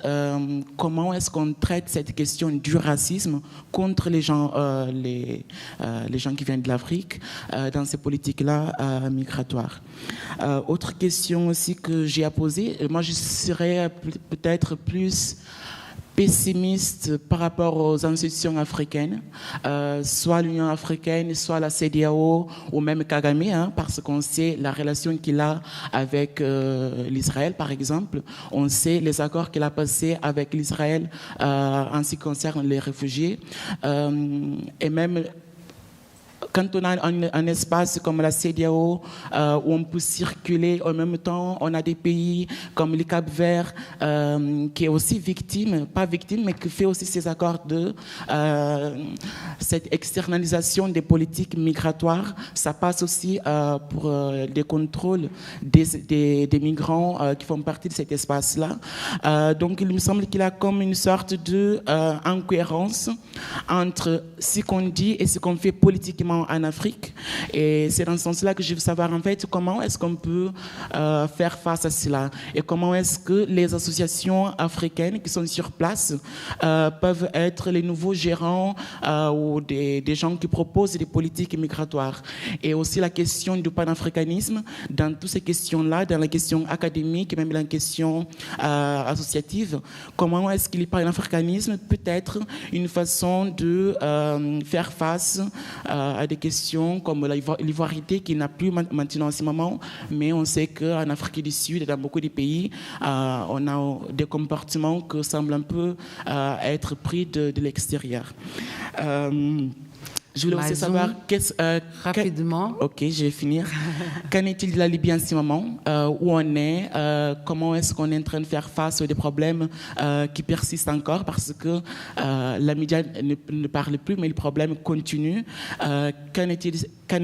comment est-ce qu'on traite cette question du racisme contre les gens qui viennent de l'Afrique dans ces politiques-là migratoires. Autre question aussi que j'ai à poser, moi je serais peut-être plus pessimiste par rapport aux institutions africaines, soit l'Union africaine, soit la CEDEAO ou même Kagame, parce qu'on sait la relation qu'il a avec l'Israël, par exemple. On sait les accords qu'il a passés avec l'Israël en ce qui concerne les réfugiés. Et même quand on a un espace comme la CEDEAO où on peut circuler, en même temps, on a des pays comme le Cap-Vert qui est aussi pas victime, mais qui fait aussi ces accords de cette externalisation des politiques migratoires. Ça passe aussi pour des contrôles des migrants qui font partie de cet espace-là. Donc, il me semble qu'il y a comme une sorte d'incohérence entre ce qu'on dit et ce qu'on fait politiquement en Afrique, et c'est dans ce sens-là que je veux savoir en fait comment est-ce qu'on peut faire face à cela et comment est-ce que les associations africaines qui sont sur place peuvent être les nouveaux gérants ou des gens qui proposent des politiques migratoires. Et aussi la question du panafricanisme dans toutes ces questions-là, dans la question académique et même la question associative. Comment est-ce que le panafricanisme peut être une façon de faire face à des questions comme l'ivoirité qui n'a plus maintenant en ce moment, mais on sait qu'en Afrique du Sud et dans beaucoup de pays, on a des comportements qui semblent un peu être pris de l'extérieur. Je voulais aussi savoir... rapidement. Ok, je vais finir. Qu'en est-il de la Libye en ce moment? Où on est? Comment est-ce qu'on est en train de faire face aux des problèmes qui persistent encore? Parce que la média ne parle plus, mais le problème continue. Qu'en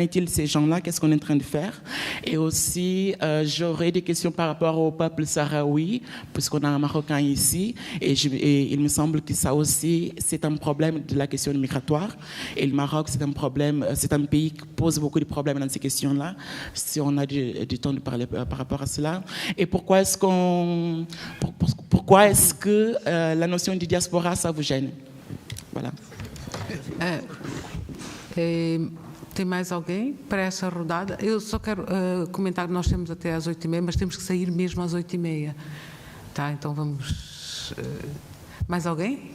est-il de ces gens-là? Qu'est-ce qu'on est en train de faire? Et aussi, j'aurais des questions par rapport au peuple sahraoui, puisqu'on a un Marocain ici, et il me semble que ça aussi, c'est un problème de la question migratoire. Et le Maroc, c'est un problème, c'est un pays qui pose beaucoup de problèmes dans ces questions-là, si on a du temps de parler par rapport à cela. Et pourquoi est-ce que la notion de diaspora, ça vous gêne? Voilà. Tem mais alguém para essa rodada? Eu só quero comentar que nós temos até às 8h30, mas temos que sair mesmo às 8h30. Tá, então vamos... mais alguém?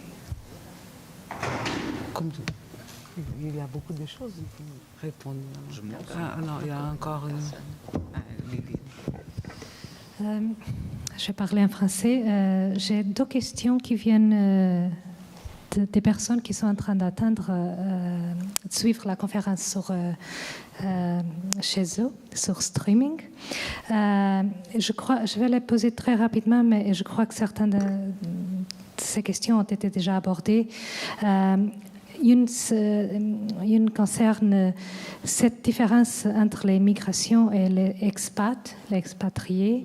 Comme il y a beaucoup de choses, il faut répondre. Non, il y a encore je vais parler en français. J'ai deux questions qui viennent des personnes qui sont en train d'attendre, de suivre la conférence chez eux, sur streaming. Je vais les poser très rapidement, mais je crois que certaines de ces questions ont été déjà abordées. Une concerne cette différence entre les migrations et les expats, les expatriés.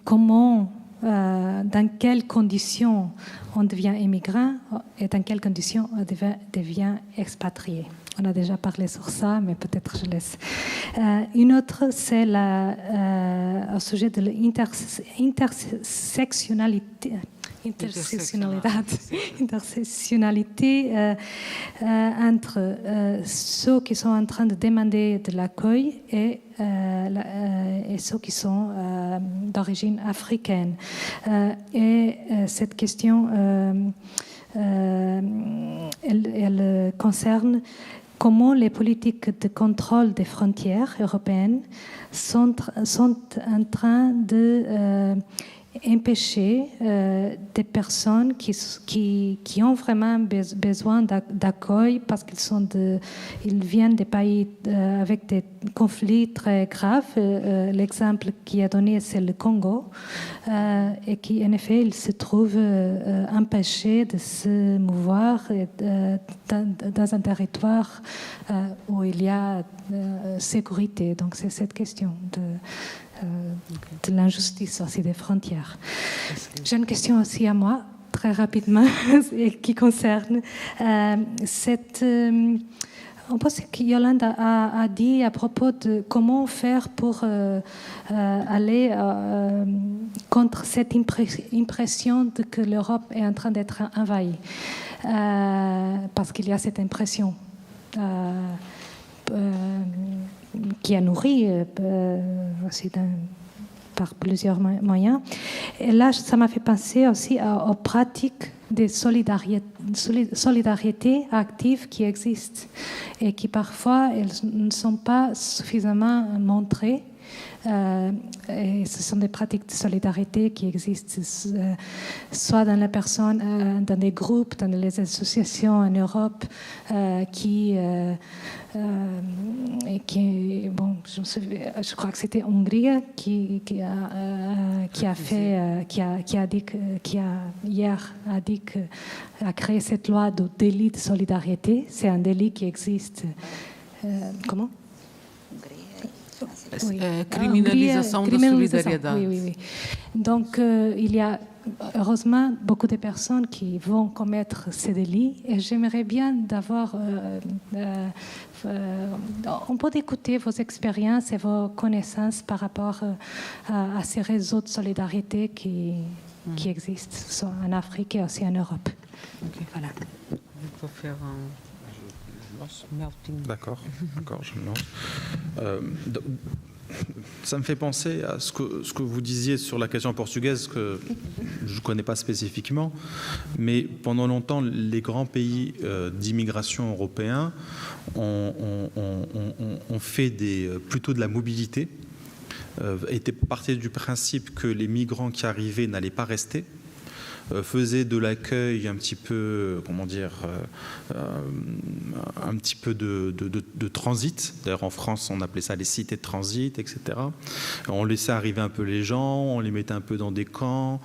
Comment, dans quelles conditions on devient immigrant et dans quelles conditions on devient expatrié. On a déjà parlé sur ça, mais peut-être je laisse. Une autre, c'est au sujet de l'intersectionnalité. Intersectionnalité entre ceux qui sont en train de demander de l'accueil et ceux qui sont d'origine africaine. Et cette question, elle concerne comment les politiques de contrôle des frontières européennes sont en train de empêcher des personnes qui ont vraiment besoin d'accueil parce qu'ils viennent des pays avec des conflits très graves. L'exemple qui est donné, c'est le Congo, et qui, en effet, ils se trouvent empêchés de se mouvoir dans un territoire où il y a sécurité. Donc, c'est cette question de l'injustice aussi des frontières. J'ai une question aussi à moi, très rapidement, qui concerne on pense que Yolande a dit à propos de comment faire pour aller contre cette impression que l'Europe est en train d'être envahie. Parce qu'il y a cette impression qui est nourrie aussi par plusieurs moyens. Et là, ça m'a fait penser aussi aux pratiques de solidarité active qui existent et qui parfois elles ne sont pas suffisamment montrées. Et ce sont des pratiques de solidarité qui existent soit dans les personnes, dans des groupes, dans les associations en Europe je crois que c'était Hongrie qui a créé cette loi de délit de solidarité. C'est un délit qui existe. Comment? Oui. Criminalisation de solidariedade. Oui. Donc, il y a heureusement beaucoup de personnes qui vont commettre ces délits et j'aimerais bien d'avoir... on peut écouter vos expériences et vos connaissances par rapport à ces réseaux de solidarité qui existent, soit en Afrique et aussi en Europe. Okay. Voilà. Il faut faire D'accord, je me lance. Ça me fait penser à ce que vous disiez sur la question portugaise, que je ne connais pas spécifiquement, mais pendant longtemps, les grands pays d'immigration européens ont fait plutôt de la mobilité, étaient partis du principe que les migrants qui arrivaient n'allaient pas rester, faisait de l'accueil un petit peu, un petit peu de transit. D'ailleurs, en France, on appelait ça les cités de transit, etc. On laissait arriver un peu les gens, on les mettait un peu dans des camps,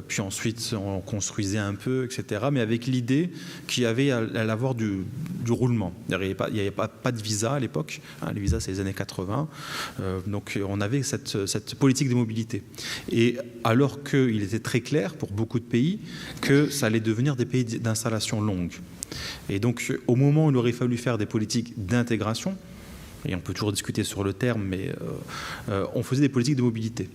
puis ensuite on construisait un peu, etc. Mais avec l'idée qu'il y avait à l'avoir du roulement. Il n'y avait pas de visa à l'époque. Les visas, c'est les années 80. Donc, on avait cette politique de mobilité. Et alors qu'il était très clair pour beaucoup de pays que ça allait devenir des pays d'installation longue. Et donc, au moment où il aurait fallu faire des politiques d'intégration, et on peut toujours discuter sur le terme, mais on faisait des politiques de mobilité.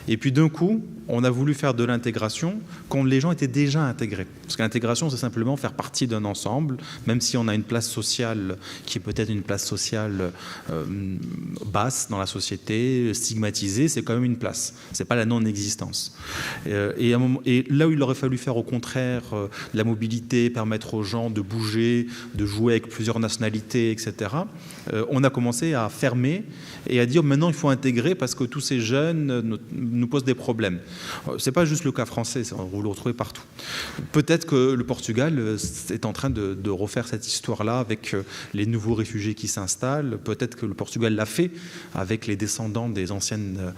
Et puis d'un coup, on a voulu faire de l'intégration quand les gens étaient déjà intégrés. Parce que l'intégration, c'est simplement faire partie d'un ensemble, même si on a une place sociale qui est peut-être une place sociale basse dans la société, stigmatisée, c'est quand même une place. C'est pas la non-existence. Et là où il aurait fallu faire au contraire de la mobilité, permettre aux gens de bouger, de jouer avec plusieurs nationalités, etc., on a commencé à fermer et à dire maintenant il faut intégrer parce que tous ces jeunes nous posent des problèmes. C'est pas juste le cas français, vous le retrouvez partout. Peut-être que le Portugal est en train de refaire cette histoire-là avec les nouveaux réfugiés qui s'installent. Peut-être que le Portugal l'a fait avec les descendants des anciennes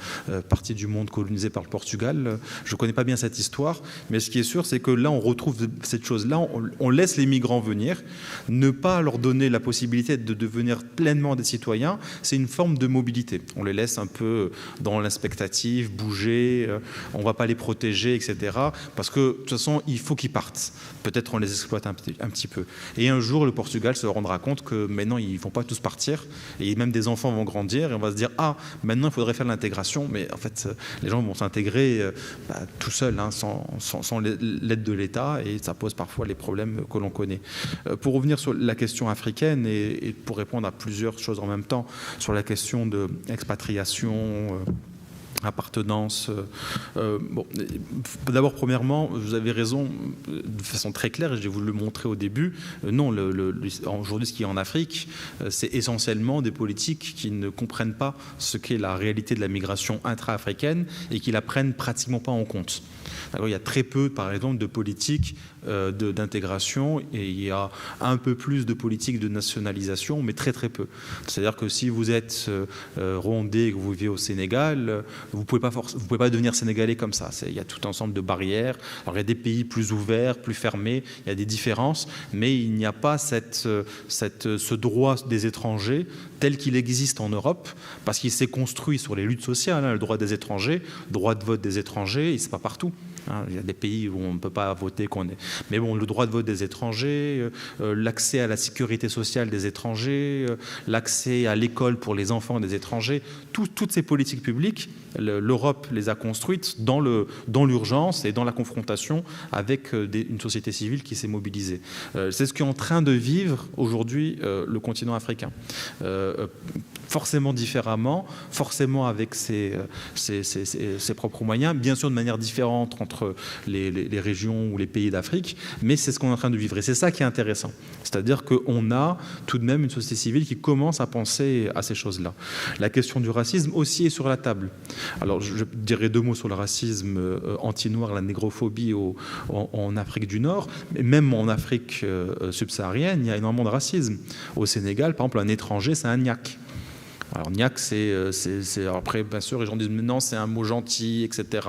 parties du monde colonisées par le Portugal. Je connais pas bien cette histoire, mais ce qui est sûr, c'est que là, on retrouve cette chose-là. On laisse les migrants venir, ne pas leur donner la possibilité de devenir pleinement des citoyens. C'est une forme de mobilité. On les laisse un peu dans l'expectative, bouger, on ne va pas les protéger, etc. Parce que de toute façon, il faut qu'ils partent. Peut-être on les exploite un petit peu. Et un jour, le Portugal se rendra compte que maintenant, ils ne vont pas tous partir. Et même des enfants vont grandir et on va se dire « Ah, maintenant, il faudrait faire l'intégration. » Mais en fait, les gens vont s'intégrer tout seuls, hein, sans l'aide de l'État. Et ça pose parfois les problèmes que l'on connaît. Pour revenir sur la question africaine et pour répondre à plusieurs choses en même temps, sur la question de l'expatriation, appartenance. Bon, d'abord, premièrement, vous avez raison de façon très claire, et j'ai voulu le montrer au début. Non, aujourd'hui, ce qui est en Afrique, c'est essentiellement des politiques qui ne comprennent pas ce qu'est la réalité de la migration intra-africaine et qui la prennent pratiquement pas en compte. Il y a très peu, par exemple, de politiques d'intégration et il y a un peu plus de politiques de nationalisation, mais très très peu. C'est-à-dire que si vous êtes rwandais et que vous vivez au Sénégal, vous ne pouvez pas devenir sénégalais comme ça. Il y a tout un ensemble de barrières. Alors il y a des pays plus ouverts, plus fermés, il y a des différences, mais il n'y a pas ce droit des étrangers tel qu'il existe en Europe, parce qu'il s'est construit sur les luttes sociales, hein, le droit des étrangers, droit de vote des étrangers, et c'est pas partout. Hein, il y a des pays où on ne peut pas voter. Mais bon, le droit de vote des étrangers, l'accès à la sécurité sociale des étrangers, l'accès à l'école pour les enfants des étrangers, toutes ces politiques publiques, l'Europe les a construites dans l'urgence et dans la confrontation avec une société civile qui s'est mobilisée. C'est ce qu'est en train de vivre aujourd'hui le continent africain. Forcément différemment, forcément avec ses propres moyens, bien sûr de manière différente entre les régions ou les pays d'Afrique, mais c'est ce qu'on est en train de vivre. Et c'est ça qui est intéressant. C'est-à-dire qu'on a tout de même une société civile qui commence à penser à ces choses-là. La question du racisme aussi est sur la table. Alors je dirais deux mots sur le racisme anti-noir, la négrophobie en Afrique du Nord, mais même en Afrique subsaharienne, il y a énormément de racisme. Au Sénégal, par exemple, un étranger, c'est un niak. Alors niak, après bien sûr les gens disent mais non, c'est un mot gentil, etc.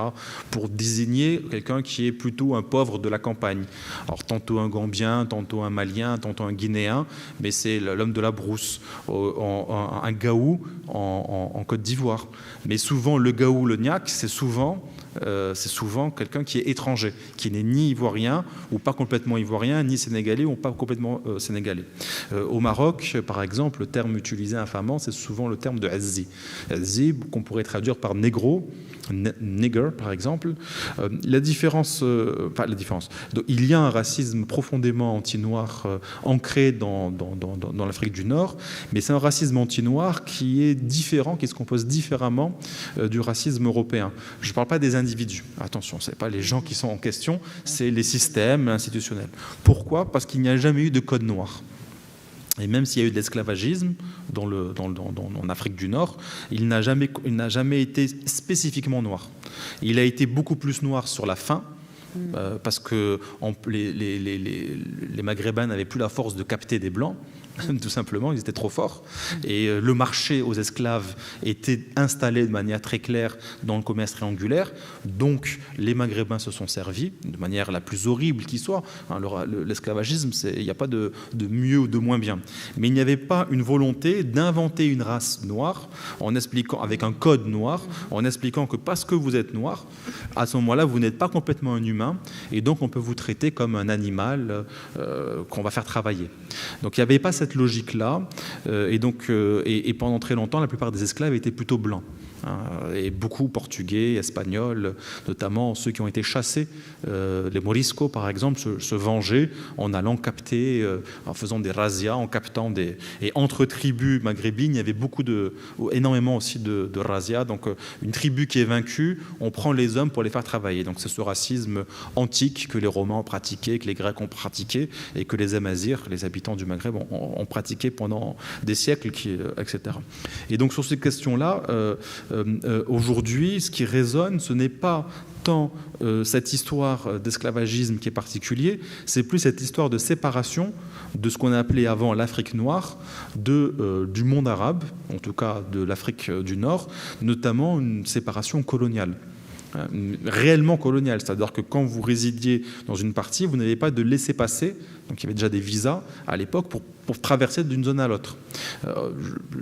pour désigner quelqu'un qui est plutôt un pauvre de la campagne. Alors tantôt un Gambien, tantôt un Malien, tantôt un Guinéen, mais c'est l'homme de la brousse, un Gaou en Côte d'Ivoire. Mais souvent le Gaou, le niak, c'est souvent quelqu'un qui est étranger, qui n'est ni ivoirien ou pas complètement ivoirien, ni sénégalais ou pas complètement sénégalais. Au Maroc, par exemple, le terme utilisé infamant, c'est souvent le terme de azzi. Azzi, qu'on pourrait traduire par négro, nigger, par exemple. La différence, donc, il y a un racisme profondément anti-noir ancré dans l'Afrique du Nord, mais c'est un racisme anti-noir qui est différent, qui se compose différemment du racisme européen. Je ne parle pas des individus, attention, ce n'est pas les gens qui sont en question, c'est les systèmes institutionnels. Pourquoi ? Parce qu'il n'y a jamais eu de code noir. Et même s'il y a eu de l'esclavagisme en Afrique du Nord, il n'a jamais été spécifiquement noir. Il a été beaucoup plus noir sur la fin, parce que les Maghrébins n'avaient plus la force de capter des Blancs, tout simplement, ils étaient trop forts. Et le marché aux esclaves était installé de manière très claire dans le commerce triangulaire. Donc, les Maghrébins se sont servis de manière la plus horrible qui soit. Hein, l'esclavagisme, il n'y a pas de mieux ou de moins bien. Mais il n'y avait pas une volonté d'inventer une race noire en expliquant, avec un code noir, en expliquant que parce que vous êtes noir, à ce moment-là, vous n'êtes pas complètement un humain et donc on peut vous traiter comme un animal qu'on va faire travailler. Donc, il n'y avait pas cette cette logique-là, et pendant très longtemps, la plupart des esclaves étaient plutôt blancs. Et beaucoup portugais, espagnols, notamment ceux qui ont été chassés, les Moriscos par exemple, se vengeaient en allant capter, en faisant des razzias, en captant des... Et entre tribus maghrébines, il y avait énormément aussi de razzias. Donc une tribu qui est vaincue, on prend les hommes pour les faire travailler. Donc c'est ce racisme antique que les Romains ont pratiqué, que les Grecs ont pratiqué, et que les Amazirs, les habitants du Maghreb, ont pratiqué pendant des siècles, etc. Et donc sur ces questions-là, aujourd'hui, ce qui résonne, ce n'est pas tant cette histoire d'esclavagisme qui est particulier, c'est plus cette histoire de séparation de ce qu'on a appelé avant l'Afrique noire du monde arabe, en tout cas de l'Afrique du Nord, notamment une séparation coloniale. Réellement coloniale, c'est-à-dire que quand vous résidiez dans une partie, vous n'avez pas de laissez-passer, donc il y avait déjà des visas à l'époque pour traverser d'une zone à l'autre.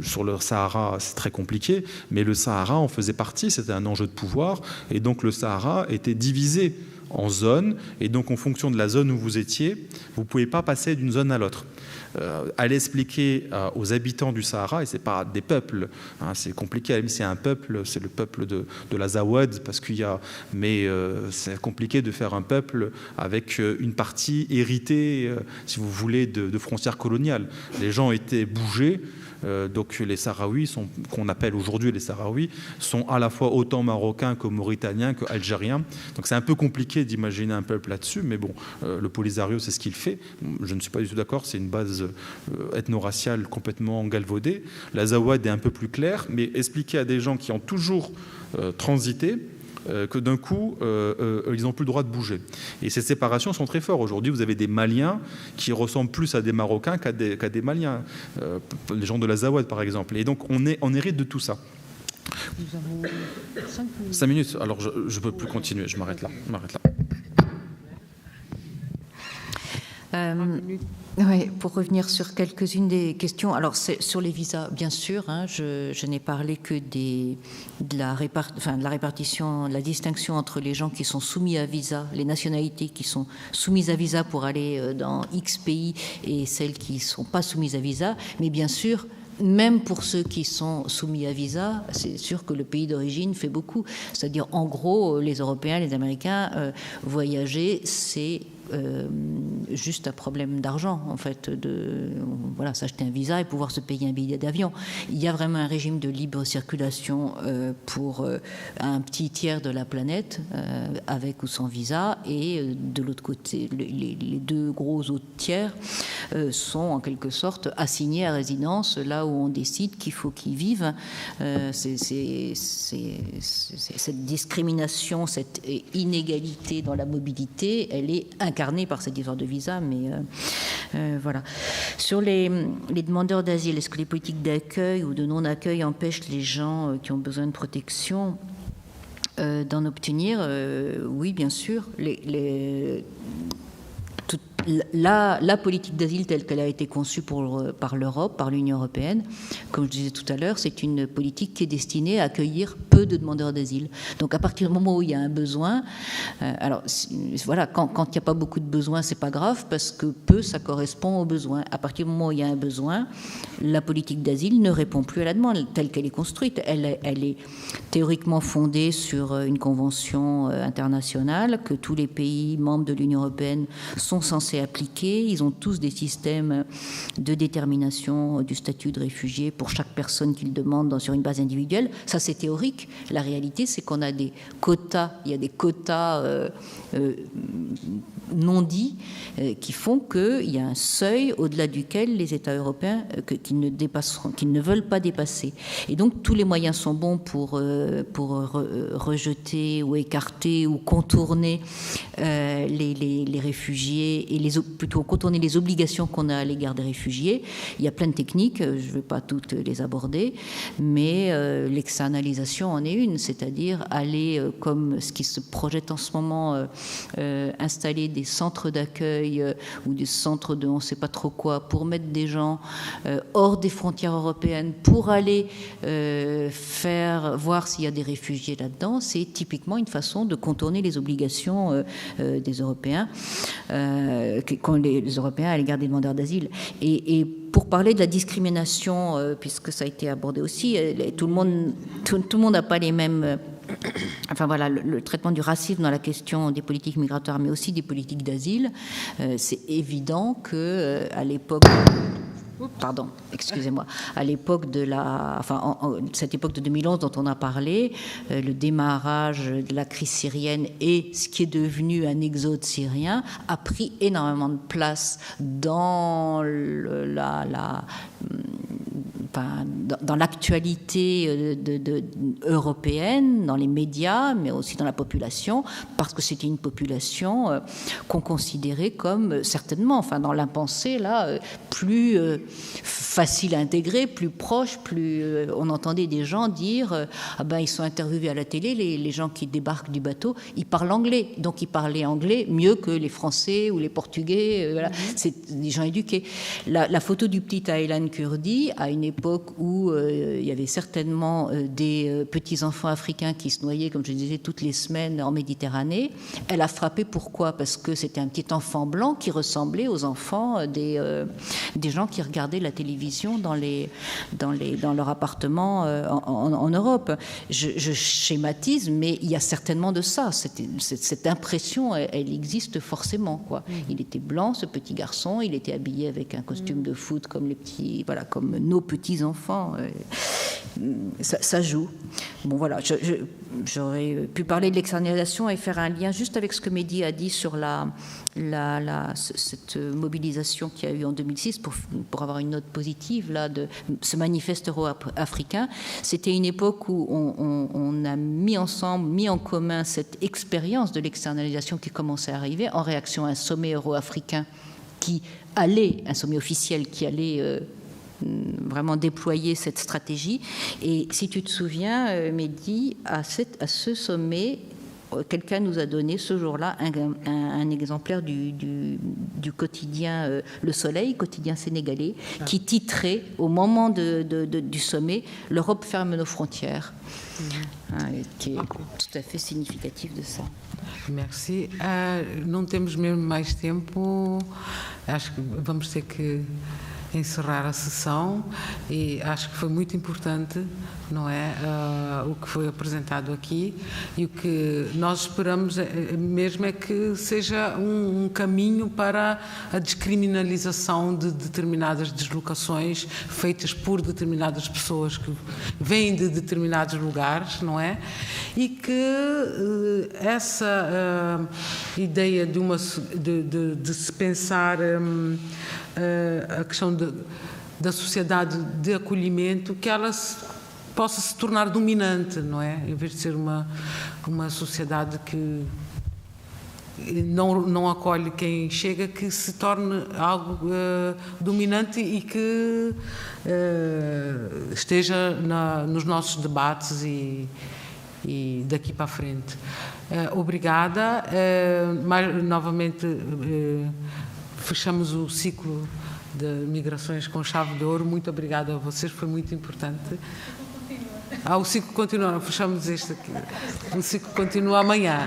Sur le Sahara, c'est très compliqué, mais le Sahara en faisait partie, c'était un enjeu de pouvoir, et donc le Sahara était divisé en zones, et donc en fonction de la zone où vous étiez, vous ne pouvez pas passer d'une zone à l'autre. Aller expliquer aux habitants du Sahara, et ce n'est pas des peuples, hein, c'est compliqué, c'est un peuple, c'est le peuple de l'Azawad, mais c'est compliqué de faire un peuple avec une partie héritée, si vous voulez, de frontières coloniales. Les gens étaient bougés. Donc les Sahraouis, qu'on appelle aujourd'hui les Sahraouis, sont à la fois autant marocains que mauritaniens que algériens. Donc c'est un peu compliqué d'imaginer un peuple là-dessus, mais bon, le Polisario, c'est ce qu'il fait. Je ne suis pas du tout d'accord, c'est une base ethno-raciale complètement galvaudée. L'Azawad est un peu plus clair, mais expliquer à des gens qui ont toujours transité, que d'un coup, ils n'ont plus le droit de bouger. Et ces séparations sont très fortes. Aujourd'hui, vous avez des Maliens qui ressemblent plus à des Marocains qu'à des Maliens. Les gens de l'Azawad, par exemple. Et donc, on hérite de tout ça. Nous avons 5 minutes. Alors, je ne peux plus continuer. Je m'arrête là. Oui, pour revenir sur quelques-unes des questions. Alors, sur les visas, bien sûr, hein, je n'ai parlé que de la répartition, de la distinction entre les gens qui sont soumis à visa, les nationalités qui sont soumises à visa pour aller dans X pays et celles qui ne sont pas soumises à visa. Mais bien sûr, même pour ceux qui sont soumis à visa, c'est sûr que le pays d'origine fait beaucoup. C'est-à-dire, en gros, les Européens, les Américains, voyager, c'est juste un problème d'argent, en fait, voilà, s'acheter un visa et pouvoir se payer un billet d'avion. Il y a vraiment un régime de libre circulation pour un petit tiers de la planète, avec ou sans visa, et de l'autre côté, les deux gros autres tiers sont en quelque sorte assignés à résidence là où on décide qu'il faut qu'ils vivent. Cette discrimination, cette inégalité dans la mobilité, elle est incarnée par cette histoire de visa, mais voilà. Sur les demandeurs d'asile, est-ce que les politiques d'accueil ou de non-accueil empêchent les gens qui ont besoin de protection d'en obtenir? Oui, bien sûr. La politique d'asile telle qu'elle a été conçue par l'Europe, par l'Union européenne, comme je disais tout à l'heure, c'est une politique qui est destinée à accueillir peu de demandeurs d'asile. Donc à partir du moment où il y a un besoin, alors voilà, quand il n'y a pas beaucoup de besoins, c'est pas grave parce que peu, ça correspond aux besoins. À partir du moment où il y a un besoin, la politique d'asile ne répond plus à la demande telle qu'elle est construite. Elle est théoriquement fondée sur une convention internationale que tous les pays membres de l'Union européenne sont censés appliquer. Ils ont tous des systèmes de détermination du statut de réfugié pour chaque personne qu'ils demandent sur une base individuelle. Ça, c'est théorique. La réalité, c'est qu'on a des quotas. Il y a des quotas non dits qui font qu'il y a un seuil au-delà duquel les États européens qu'ils ne veulent pas dépasser. Et donc, tous les moyens sont bons pour rejeter ou écarter ou contourner les réfugiés et plutôt contourner les obligations qu'on a à l'égard des réfugiés. Il y a plein de techniques, je ne vais pas toutes les aborder, mais l'externalisation en est une, c'est-à-dire aller, comme ce qui se projette en ce moment, installer des centres d'accueil ou des centres de on ne sait pas trop quoi, pour mettre des gens hors des frontières européennes, pour aller voir s'il y a des réfugiés là-dedans. C'est typiquement une façon de contourner les obligations des Européens. qu'ont les Européens à l'égard des demandeurs d'asile. Et pour parler de la discrimination, puisque ça a été abordé aussi, tout le monde n'a pas les mêmes... Enfin voilà, le traitement du racisme dans la question des politiques migratoires, mais aussi des politiques d'asile, c'est évident que à l'époque... Pardon, excusez-moi. À l'époque de cette époque de 2011 dont on a parlé, le démarrage de la crise syrienne et ce qui est devenu un exode syrien a pris énormément de place dans dans l'actualité européenne, dans les médias, mais aussi dans la population, parce que c'était une population qu'on considérait comme, certainement, enfin dans l'impensé, là, plus facile à intégrer, plus proche, on entendait des gens dire ah ben ils sont interviewés à la télé, les gens qui débarquent du bateau, ils parlent anglais, donc ils parlaient anglais mieux que les Français ou les Portugais, voilà. C'est des gens éduqués. La photo du petit Aylan Kurdi, à une époque où il y avait certainement des petits-enfants africains qui se noyaient, comme je disais, toutes les semaines en Méditerranée. Elle a frappé, pourquoi? Parce que c'était un petit enfant blanc qui ressemblait aux enfants des gens qui regardaient la télévision dans leur appartement en Europe. Je schématise, mais il y a certainement de ça. Cette impression, elle existe forcément, quoi. Il était blanc, ce petit garçon, il était habillé avec un costume de foot comme comme nos petits-enfants. Ça joue. Bon, voilà, j'aurais pu parler de l'externalisation et faire un lien juste avec ce que Mehdi a dit sur cette mobilisation qu'il y a eu en 2006 pour avoir une note positive là, de ce manifeste euro-africain. C'était une époque où on a mis en commun cette expérience de l'externalisation qui commençait à arriver en réaction à un sommet euro-africain un sommet officiel qui allait vraiment déployer cette stratégie. Et si tu te souviens, Mehdi, à ce sommet, quelqu'un nous a donné ce jour-là un exemplaire du quotidien Le Soleil, quotidien sénégalais, qui titrait au moment du sommet « L'Europe ferme nos frontières », qui est tout à fait significatif de ça. Merci. Não temos mesmo mais tempo. Acho que vamos ter que encerrar a sessão e acho que foi muito importante, não é, o que foi apresentado aqui, e o que nós esperamos mesmo é que seja um caminho para a descriminalização de determinadas deslocações feitas por determinadas pessoas que vêm de determinados lugares, não é? E que essa ideia de se pensar a questão da sociedade de acolhimento, que ela possa se tornar dominante, não é? Em vez de ser uma sociedade que não acolhe quem chega, que se torne algo dominante e que esteja nos nossos debates e daqui para a frente. Obrigada. Novamente fechamos o ciclo de migrações com chave de ouro. Muito obrigada a vocês, foi muito importante. O ciclo continua, fechamos este aqui. O ciclo continua amanhã.